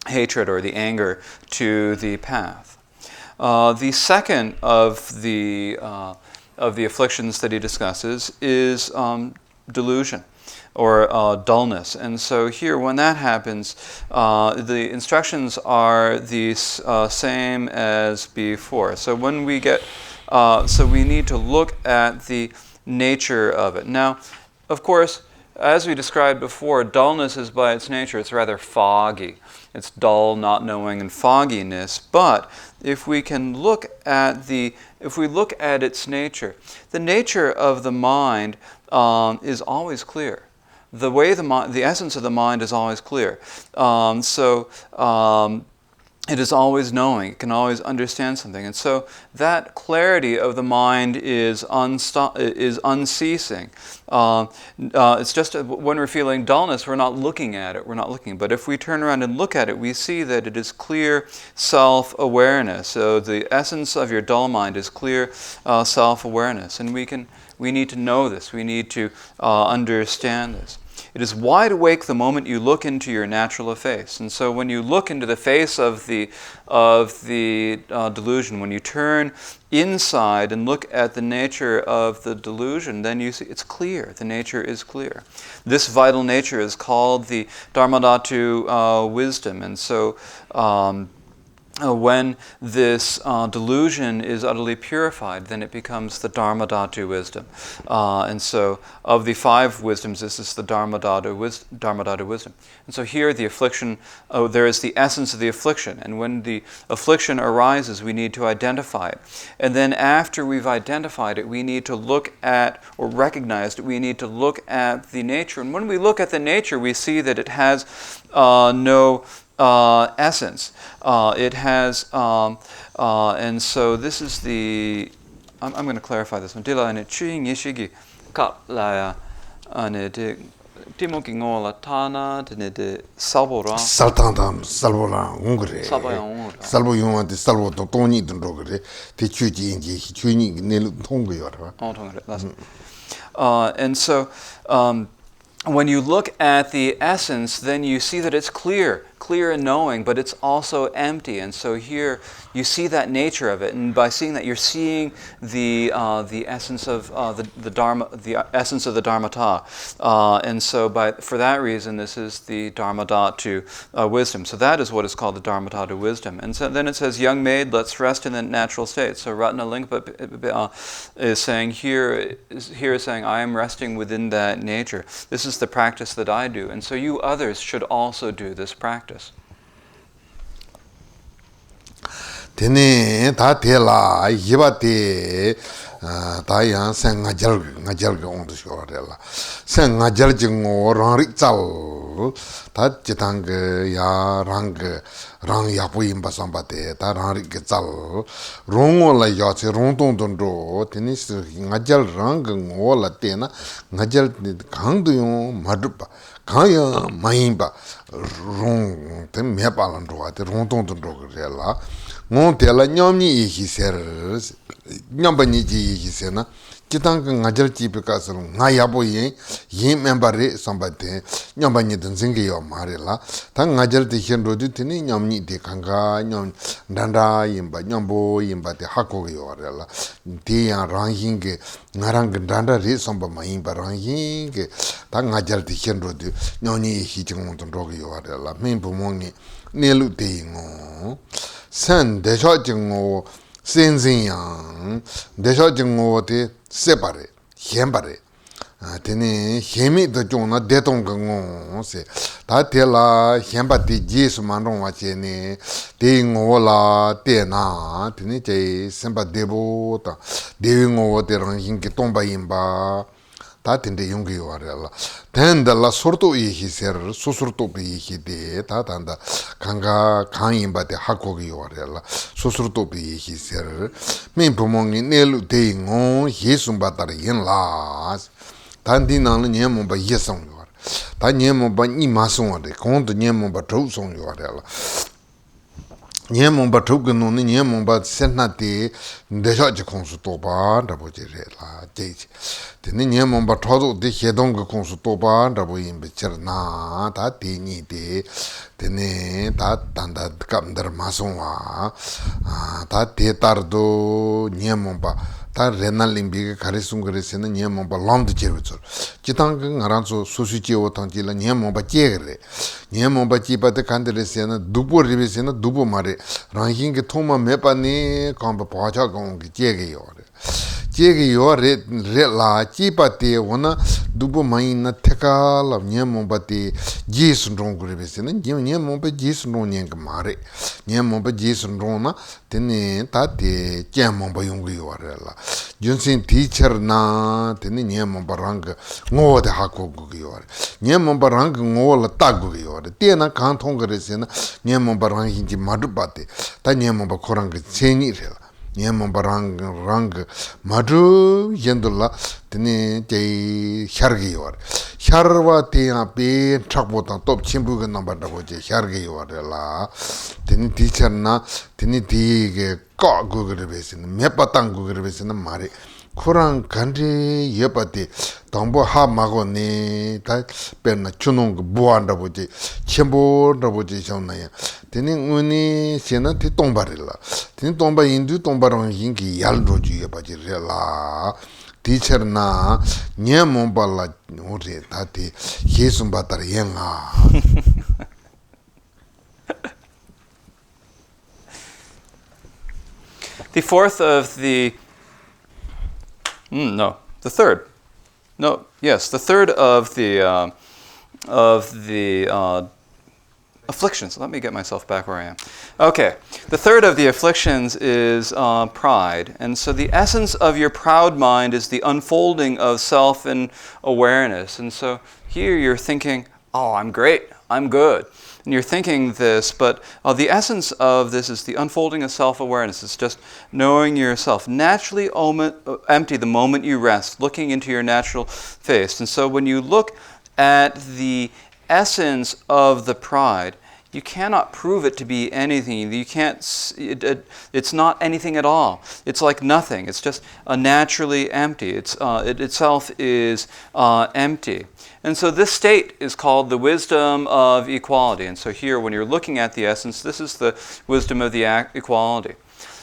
hatred or the anger to the path. The second of the afflictions that he discusses is delusion or dullness. And so here, when that happens, the instructions are the same as before. So when we get, so we need to look at the nature of it. Now, of course, as we described before, dullness is by its nature, it's rather foggy. It's dull, not knowing, and fogginess. But if we can look at its nature, the nature of the mind is always clear. The essence of the mind is always clear. It is always knowing. It can always understand something. And so that clarity of the mind is unceasing. It's just when we're feeling dullness, we're not looking at it. We're not looking. But if we turn around and look at it, we see that it is clear self-awareness. So the essence of your dull mind is clear self-awareness. And we need to know this. We need to understand this. It is wide awake the moment you look into your natural face. And so when you look into the face of the delusion, when you turn inside and look at the nature of the delusion, then you see it's clear. The nature is clear. This vital nature is called the Dharmadhatu wisdom. And so when this delusion is utterly purified, then it becomes the Dharmadhatu wisdom. And so of the 5 wisdoms, this is the Dharmadhatu wisdom. And so here the affliction, there is the essence of the affliction. And when the affliction arises, we need to identify it. And then after we've identified it, we need to look at, or recognized it, we need to look at the nature. And when we look at the nature, we see that it has no essence. It has, and so this is the, I'm going to clarify this one. Dila ane chuing yeshigi kap la ane de timoki ngola tana de salbora. Saltandam salbora ungre. Salbo yunga de salbo to toni dundogre. Te chuji inji chuini nelu tongo yora. Oh, tongo. That's. And so when you look at the essence, then you see that it's clear and knowing, but it's also empty. And so here you see that nature of it, and by seeing that, you're seeing the essence of the Dharma, the essence of the Dharmata. And so for that reason, this is the Dharmata to wisdom. So that is what is called the Dharmata to wisdom. And so then it says, young maid, let's rest in the natural state. So Ratnalingpa is saying here is saying, I am resting within that nature. This is the practice that I do. And so you others should also do this practice. Tene ta tela yibate ta yang sen ngajal ga on de shorela sen ngajal jingo rang ri chal ta jitang ya rang ya pu yim ba sam ba te ta rang ri ge chal rong la ya che rong tong don ro tene ngajal rang ngo la te na ngajal gang du yong ma du ba gang ya ma yin ba rong te me pa lan ro te rong tong don ro ge la Montella nyomni ihi ser nyambani ji ihi sena kitang ngajar ji pekas nga yabo yin membare sambate nyambani den zinge yo marela ta ngajar de henro de tini nyomni de kanga nyom danda yimba nyombo yimba de hako yo rela de ya ranginge ngarang danda re samba mai ba ranginge ta ngajar de henro de nyoni ihi jing don ro yo rela membo mongi nelu de ngo San desha jingo senzin yang desha jingo te separe hembare tene hemi de jona detong ngo se ta tela hemba ti jesu manrong wa che ne de ngo la te na tene che semba debo ta de ngo te rang yin ki tomba yimba ta tende yungi yorela tenda la sorto ihi ser susurto bi ihi de ta tanda kanga kanyimba de hakogi yorela susurto bi ihi ser min pomongi nelu de ngo yesumba tar yin la tandi nang nyemo ba yesong yor ta nyemo ba ni masong de kond nyemo ba tro song yorela nyemo ba tro gno ni nyemo ba senati desha je konsu to ba da bo je la je tene nyemo ba thodo de hedong ko konsu to ba da bo yim be cherna ta te ni de tene ta tanda kam dar masong wa ta te tardo nyemo ba ta renal limbi ke khare sung gre se na nyemo ba lam de cheru chur chitang ngaran so susu che o tang ji la nyemo ba che gre nyemo ba chi pa te kandre se na dubo ribe se na dubo mare ranging ke thoma me pa ni kam ba pa cha gong ke che ge yo re la chi pa te ona dubo mai na theka la nyemo ba te ji sun rong gre se na nyemo ba ji sun rong nyeng mare nyemo ba ji sun rong na tene ta te chemo ba yung yo re la junsin teacher na tene nyemo ba rang ngo de ha ko gu yo re nyemo ba rang ngo la ta gu yo re te na kan thong gre se na nyemo ba rang hin ji ma du ba te ta nyemo ba khorang ge cheni re la nyemo ba rang ma du yendula tene te hyar ge yo re hyar wa te ya pe thak bo ta top chimbu ge number da bo je hyar ge yo re la tene teacher na tene ti ge ka gu ge be se me pa tang gu ge be se na mare Kurang country yepati tambo ha mago ne ta penna chunong buanda boji chembo raboji chona ya teni uni sena ti tombarilla teni tomba indu tombarong yingi yal roji yepaji rela teacher na nyemo balla ore tati yesum batar yenga The fourth of the the third. The third of the afflictions. Let me get myself back where I am. Okay, the third of the afflictions is pride. And so the essence of your proud mind is the unfolding of self and awareness. And so here you're thinking, oh, I'm great, I'm good. And you're thinking this, but the essence of this is the unfolding of self-awareness. It's just knowing yourself. Naturally empty the moment you rest, looking into your natural face. And so when you look at the essence of the pride, you cannot prove it to be anything. You can't. It's not anything at all. It's like nothing. It's just naturally empty. It itself is empty. And so this state is called the wisdom of equality. And so here, when you're looking at the essence, this is the wisdom of the equality.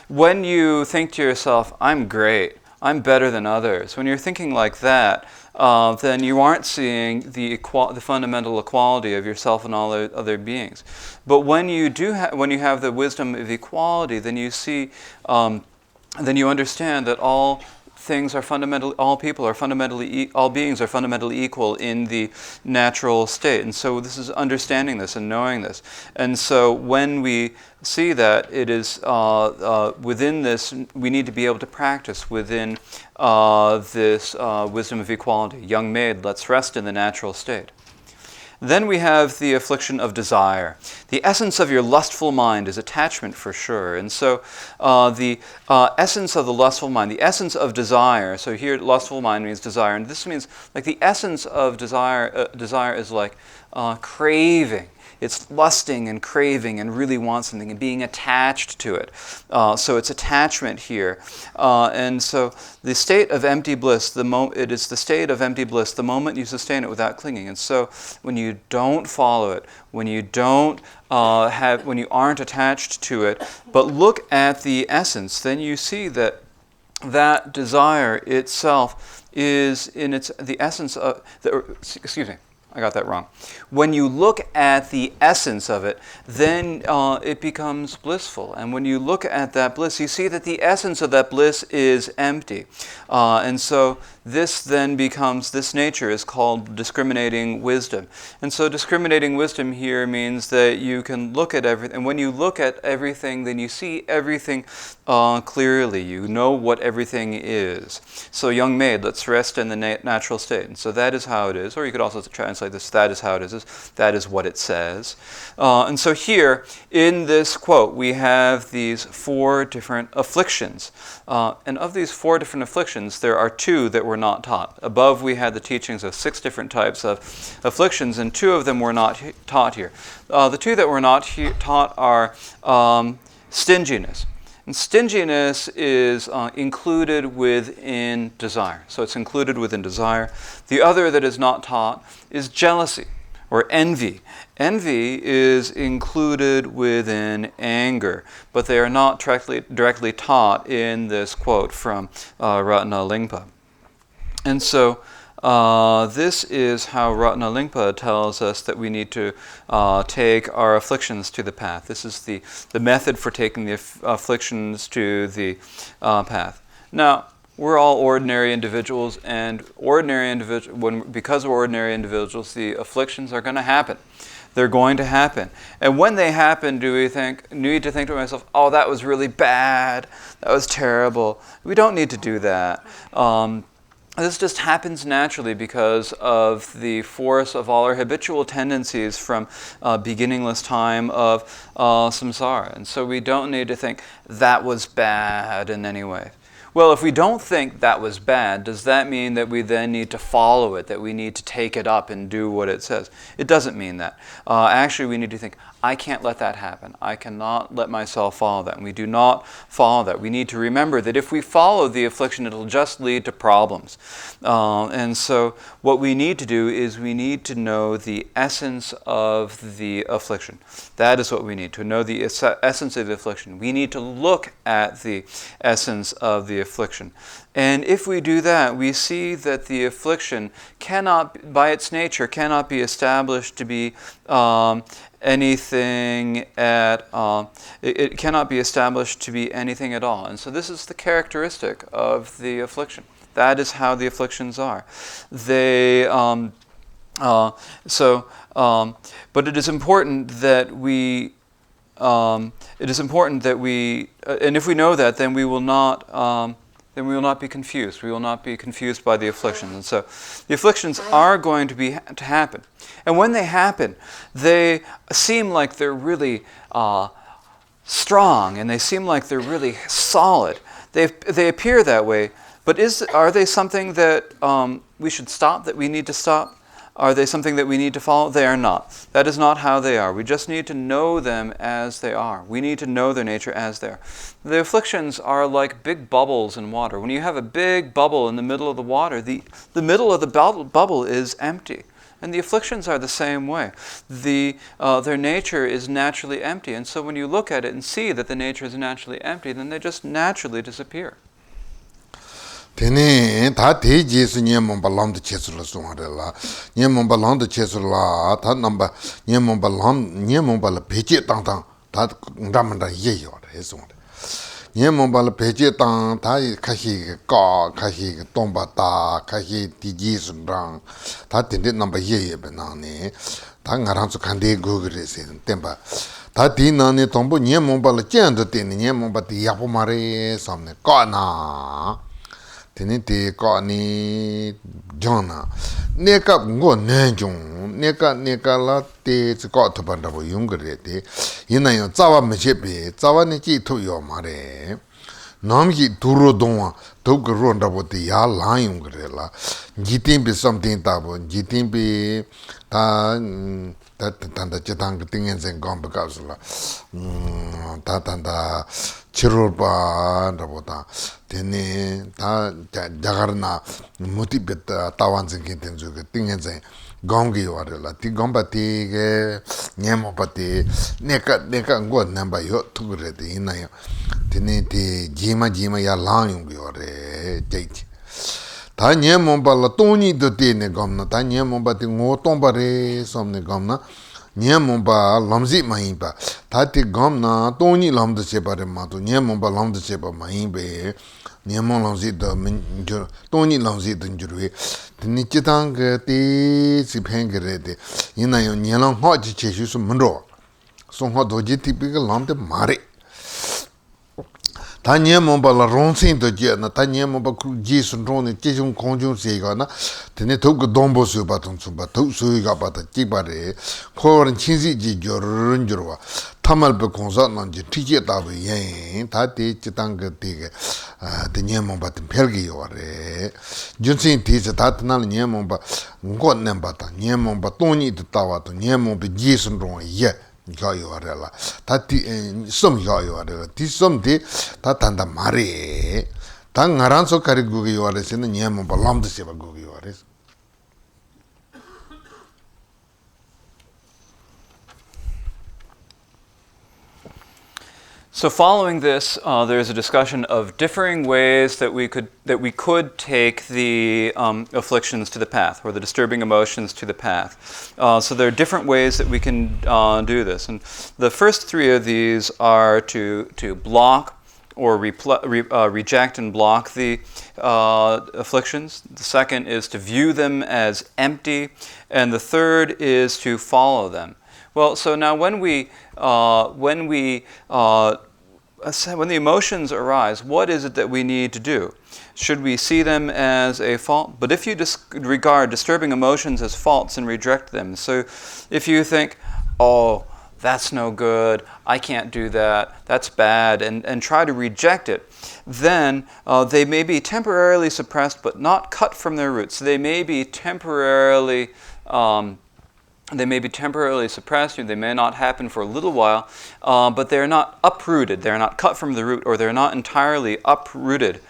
When you think to yourself, I'm great, I'm better than others, when you're thinking like that, then you aren't seeing the fundamental equality of yourself and all other beings. But when you when you have the wisdom of equality, then you see, then you understand that all beings are fundamentally equal in the natural state. And so this is understanding this and knowing this. And so when we see that, it is within this, we need to be able to practice within this wisdom of equality. Young maid, let's rest in the natural state. Then we have the affliction of desire. The essence of your lustful mind is attachment for sure. And so the essence of the lustful mind, the essence of desire, so here lustful mind means desire, and this means like the essence of desire, desire is like craving. It's lusting and craving and really want something and being attached to it. So it's attachment here. And so the state of empty bliss, it is the state of empty bliss the moment you sustain it without clinging. And so when you don't follow it, when you don't when you aren't attached to it, but look at the essence, then you see that that desire itself is in the essence of excuse me. I got that wrong. When you look at the essence of it, then it becomes blissful. And when you look at that bliss, you see that the essence of that bliss is empty. And so this then becomes, this nature is called discriminating wisdom. And so discriminating wisdom here means that you can look at everything. And when you look at everything, then you see everything clearly. You know what everything is. So young maid, let's rest in the natural state. And so that is how it is. Or you could also translate this, that is how it is. That is what it says. And so here, in this quote, we have these 4 different afflictions. And of these 4 different afflictions, there are 2 that were not taught. Above, we had the teachings of 6 different types of afflictions, and 2 of them were not taught here. The 2 that were not taught are stinginess. And stinginess is included within desire. So it's included within desire. The other that is not taught is jealousy or envy. Envy is included within anger, but they are not directly taught in this quote from Ratna Lingpa. And so this is how Ratna Lingpa tells us that we need to take our afflictions to the path. This is the method for taking the afflictions to the path. Now, we're all ordinary individuals, and because we're ordinary individuals, the afflictions are going to happen. They're going to happen. And when they happen, do we need to think to myself, oh, that was really bad, that was terrible? We don't need to do that. This just happens naturally because of the force of all our habitual tendencies from beginningless time of samsara. And so we don't need to think that was bad in any way. Well, if we don't think that was bad, does that mean that we then need to follow it, that we need to take it up and do what it says? It doesn't mean that. Actually, we need to think, I can't let that happen. I cannot let myself follow that. And we do not follow that. We need to remember that if we follow the affliction, it'll just lead to problems. And so what we need to do is we need to know the essence of the affliction. That is what we need, to know the essence of the affliction. We need to look at the essence of the affliction. And if we do that, we see that the affliction cannot, by its nature, cannot be established to be anything at it cannot be established to be anything at all. And so this is the characteristic of the affliction. That is how the afflictions are. They but it is important that we and if we know that, then we will not be confused. We will not be confused by the afflictions. And so the afflictions are going to happen. And when they happen, they seem like they're really strong, and they seem like they're really solid. They appear that way, but are they something that we should stop, that we need to stop? Are they something that we need to follow? They are not. That is not how they are. We just need to know them as they are. We need to know their nature as they are. The afflictions are like big bubbles in water. When you have a big bubble in the middle of the water, the middle of the bubble is empty. And the afflictions are the same way. Their nature is naturally empty. And so when you look at it and see that the nature is naturally empty, then they just naturally disappear. Tene ta te jesu nyemon balam de chesula songarela nyemon balam de chesula ta namba nyemon balam nyemon bala peche tang tang ta ndamanda ye yo de sonde nyemon bala peche tang ta kashi ka kashi tomba ta kashi ti jesu rang ta tende namba ye ye benane ta ngarang su khande gugre se temba ta ti nane tombo nyemon bala chendo tene nyemon ba ti yapo mare samne ka na tene te ka ni jona neka ngo nenjong neka la te ka to banda bo yungre te ina yo zawa mechepe zawa ne ji to yo mare nam gi duro dongwa to gro nda bo te ya la yungre la jitin be something ta bo jitin be ta tanda chitang tingen zen gomba kapsula ta tanda chirurba ndabota tene ta jagarna mutibet tawan zen kinten zuge tingen zen gongi warela ti gomba ti ge nyemo pati neka ngo namba yo tugre de inayo tene ti jima ya lang yung yore jait ta nyemo bala toni de tene gomna ta nyemo bati ngo tombare somne gomna nyemo ba lamzi mai ba ta ti gomna toni lamde separe ma to nyemo ba lamde sepa mai be nyemo lamzi de minjo toni lamzi de njurwe tini chitang te si phengre de ina yo nyelang ho ji chesu su mro so ho doji typical lamde mare ta nyemo ba la ronsin de je na ta nyemo ba ku ji sun ron ne ji jung kong jung se ga na tene to go dombo su ba tong su ba to su ga ba ta ji ba re ko ren chin si ji jor ren jor wa tamal be kong sa nan ji ti je ta be yen ta te chi tang ge te ge de nyemo ba ten pel ge yo re jun sin ti se ta na nyemo ba ngo nem ba ta nyemo ba to ni de ta wa to nyemo be ji sun ron ye yayo warela tati som yayo warela ti som de ta tanda mare ta ngaran so kari gugi yore sene nyemo balam de seba gugi yore. So following this, there's a discussion of differing ways that we could take the afflictions to the path, or the disturbing emotions to the path. So there are different ways that we can do this, and the first three of these are to block or reject and block the afflictions. The second is to view them as empty, and the third is to follow them. Well, so now when the emotions arise, what is it that we need to do? Should we see them as a fault? But if you regard disturbing emotions as faults and reject them, so if you think, oh, that's no good, I can't do that, that's bad, and try to reject it, then they may be temporarily suppressed but not cut from their roots. They may be temporarily suppressed, or they may not happen for a little while, but they're not uprooted, they're not cut from the root, or they're not entirely uprooted.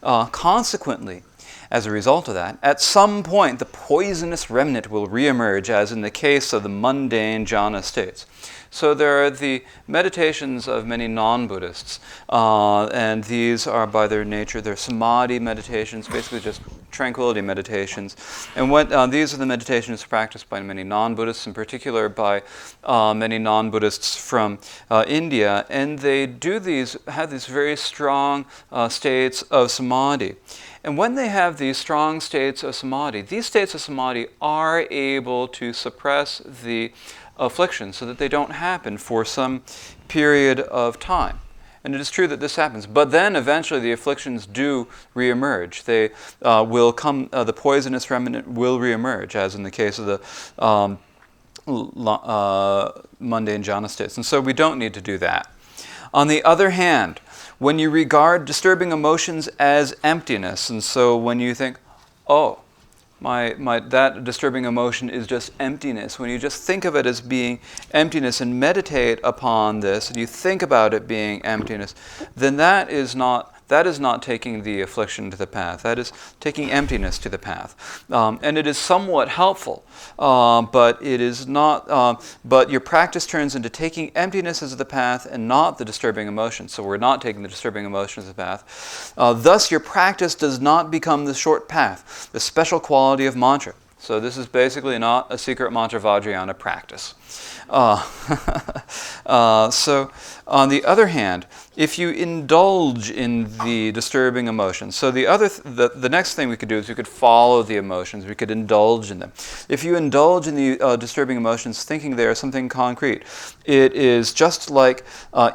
Consequently, as a result of that, at some point the poisonous remnant will reemerge, as in the case of the mundane jhana states. So there are the meditations of many non-Buddhists, and these are by their nature, they're samadhi meditations, basically just tranquility meditations. And these are the meditations practiced by many non-Buddhists, in particular by many non-Buddhists from India, and they have these very strong states of samadhi. And when they have these strong states of samadhi, these states of samadhi are able to suppress the afflictions so that they don't happen for some period of time. And it is true that this happens. But then eventually the afflictions do reemerge. They will come, the poisonous remnant will reemerge, as in the case of the mundane jhana states. And so we don't need to do that. On the other hand, when you regard disturbing emotions as emptiness, and so when you think, oh, that disturbing emotion is just emptiness, when you just think of it as being emptiness and meditate upon this, and you think about it being emptiness, then that is not taking the affliction to the path. That is taking emptiness to the path. And it is somewhat helpful, but it is not, but your practice turns into taking emptiness as the path and not the disturbing emotions. So we're not taking the disturbing emotions as the path. Thus, your practice does not become the short path, the special quality of mantra. So this is basically not a secret mantra vajrayana practice. So on the other hand, if you indulge in the disturbing emotions, so the next thing we could do is we could follow the emotions, we could indulge in them. If you indulge in the disturbing emotions, thinking they are something concrete, it is just like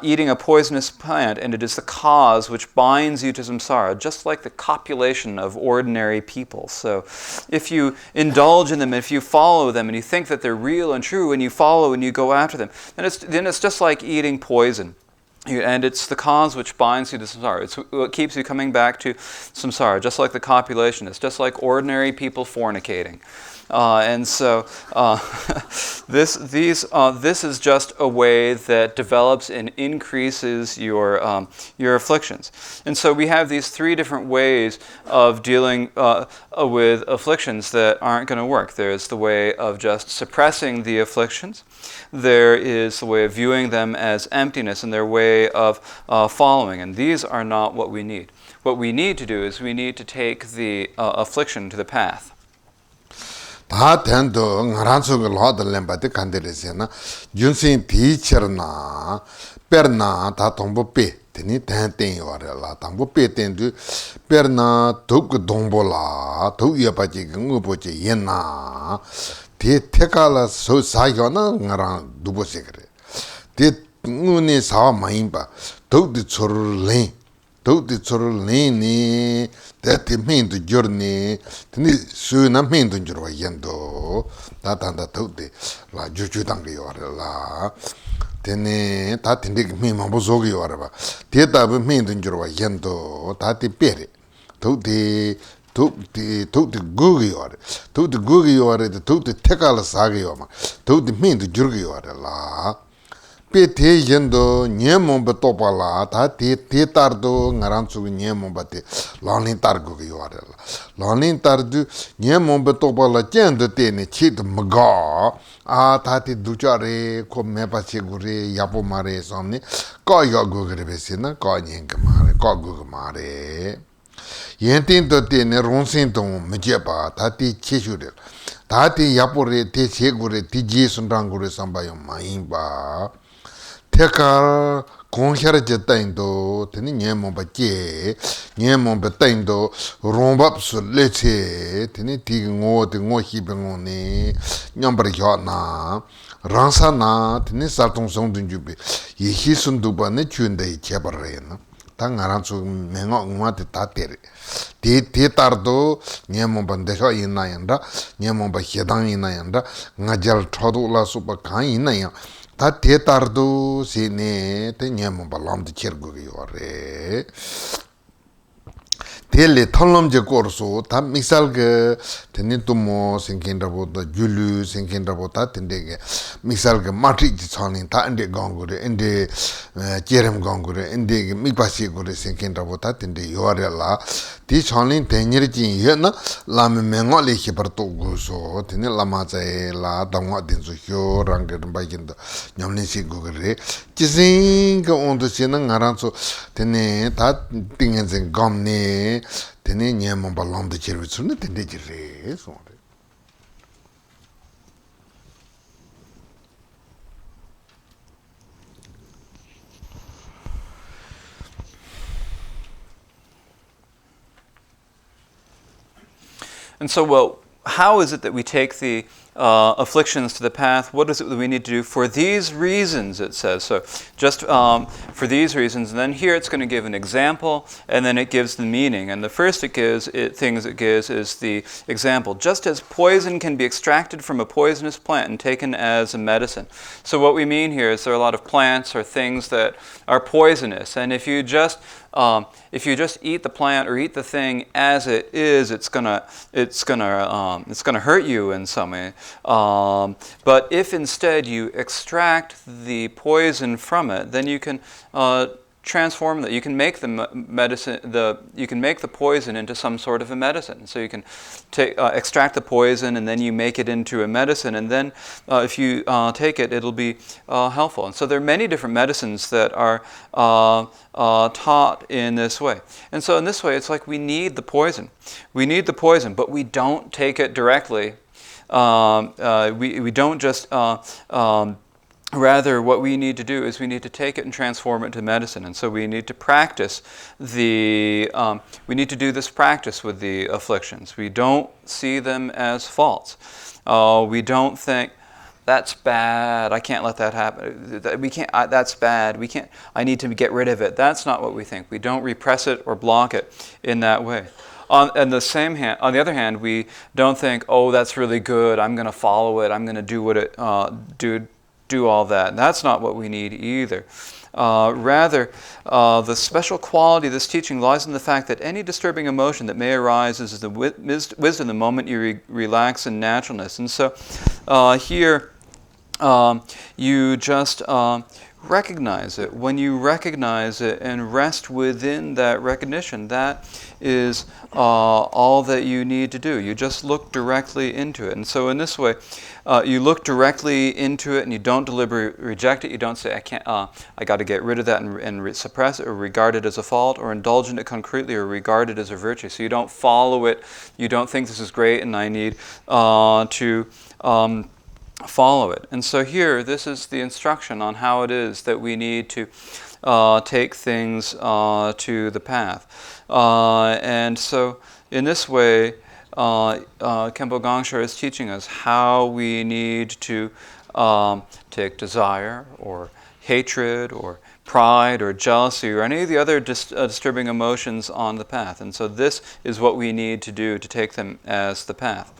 eating a poisonous plant, and it is the cause which binds you to samsara, just like the copulation of ordinary people. So if you indulge in them, if you follow them, and you think that they're real and true, and you follow and you go after them, then it's just like eating poison. And it's the cause which binds you to samsara. It's what keeps you coming back to samsara, just like the copulation. It's just like ordinary people fornicating. And so this is just a way that develops and increases your afflictions. And so we have these three different ways of dealing with afflictions that aren't going to work. There's the way of just suppressing the afflictions. There is the way of viewing them as emptiness, and their way of following. And these are not what we need. What we need to do is we need to take the affliction to the path. 다 된도 나란속을 하들렘바데 간데레세나 윤신 비처나 베르나 다 동보베 되니 된땡이 와라 동보베 된도 베르나 독 동보라 독여바지 응어보지 옛나 대테칼라 소사요나 나랑 누보세 그래 대 응은이 사 마인바 독디 초르레 독디 초르레니 대티 민도 journey tini su나 민도 저와 yen도 다단다 독디 라 주주당게 요라 tene 다 tindik 민만 보소게 요라 대답은 민도 저와 yen도 다티 베레 독디 구기 요라 독디 구기 요라 독디 테칼라 사게 요마 독디 민도 주르게 요라 Pete yendo nyemomba topala, ta te tardo ngaransu nyemomba te lanin targo yorela. Lanin tardu nyemomba topala jendo tene chit maga, ta te duchare ko mepa chegure yapo mare somni, ka yagugre besina, ka nyenga mare, ka gug mare. Yentin to tene ronsin tong mjepa, ta te cheshurel. Ta te yapore te chegure ti jesun rangure sambayo maimba. Teka Gangshar jetaindo, teni nyemomba je, nyemomba taindo, rombap su leche, teni tigi ngo hibe ngo ne, nyambar na, rangsa na, teni sartong songdun jubi, yehi sunduba ne chundayi chebar re na. Ta ngaransu mengo ngwa te tatere. Te tardo, nyemomba desho ina yanda, nyemomba hedang ina yanda, ngajal chodo la supa kaan ina yanda. 다 대tardo sene te nyemo balamde chergo yore tele tholomje korso ta misal ge tene tumo senkendra boda julu senkendra boda tendege misal ge matri chani ta ande gangure ende cherem gangure ende mikpasi gore senkendra boda tende yore la ti chani tenyer jin yena la me mengo le khibar to goso tene lama chae la dangwa din so hyo rangger bagindo nyamne si gore chisin ge ondo sena ngaranso tene ta tingen zen gamne tene nyemon balam de chervitsune tende jire so. And so, well, how is it that we take the afflictions to the path. What is it that we need to do for these reasons, it says. So just for these reasons. And then here it's going to give an example, and then it gives the meaning. And the first things it gives is the example. Just as poison can be extracted from a poisonous plant and taken as a medicine. So what we mean here is there are a lot of plants or things that are poisonous. And if you just eat the plant or eat the thing as it is, it's gonna hurt you in some way. But if instead you extract the poison from it, then you can transform that. You can make you can make the poison into some sort of a medicine. So you can extract the poison and then you make it into a medicine, and then if you take it, it'll be helpful. And so there are many different medicines that are taught in this way. And so in this way, it's like we need the poison. We need the poison, but we don't take it directly. We don't just rather, what we need to do is we need to take it and transform it into medicine. And so we need to practice we need to do this practice with the afflictions. We don't see them as faults. We don't think, that's bad, I can't let that happen. That's bad, I need to get rid of it. That's not what we think. We don't repress it or block it in that way. On the other hand, we don't think, oh, that's really good, I'm going to follow it, I'm going to do what it do all that. That's not what we need either. Rather, the special quality of this teaching lies in the fact that any disturbing emotion that may arise is the wisdom the moment you relax in naturalness. And so here you just recognize it. When you recognize it and rest within that recognition, that is all that you need to do. You just look directly into it. And so in this way, you look directly into it and you don't deliberately reject it. You don't say, I got to get rid of that and suppress it or regard it as a fault or indulge in it concretely or regard it as a virtue. So you don't follow it. You don't think this is great and I need to follow it. And so here, this is the instruction on how it is that we need to take things to the path. And so in this way, Khenpo Gangshar is teaching us how we need to take desire or hatred or pride or jealousy or any of the other disturbing emotions on the path. And so this is what we need to do to take them as the path.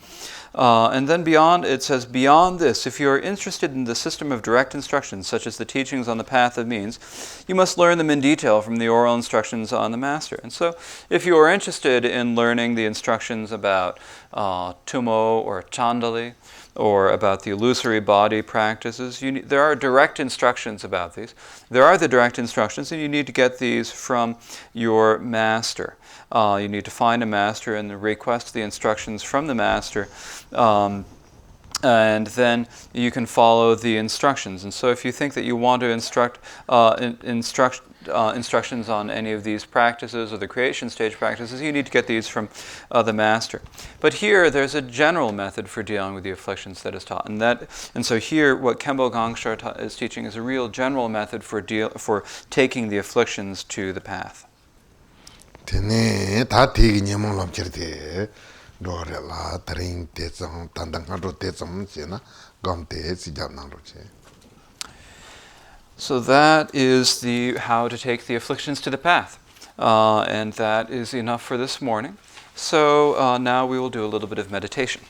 And then beyond, it says, beyond this, if you are interested in the system of direct instructions, such as the teachings on the path of means, you must learn them in detail from the oral instructions on the master. And so if you are interested in learning the instructions about Tummo or Chandali, or about the illusory body practices, there are direct instructions about these. There are the direct instructions, and you need to get these from your master. You need to find a master and request the instructions from the master, and then you can follow the instructions. And so if you think that you want to instructions on any of these practices or the creation stage practices, you need to get these from the master. But here there's a general method for dealing with the afflictions that is taught, and so here what Khenpo Gangshar is teaching is a real general method for taking the afflictions to the path. Tene ta tegi nyamon lam chirte dore la taring te zang tandang haro te zang chena gam te si jam nang ro che. So that is how to take the afflictions to the path. And that is enough for this morning. So now we will do a little bit of meditation.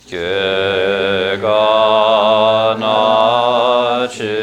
Ge ga na chi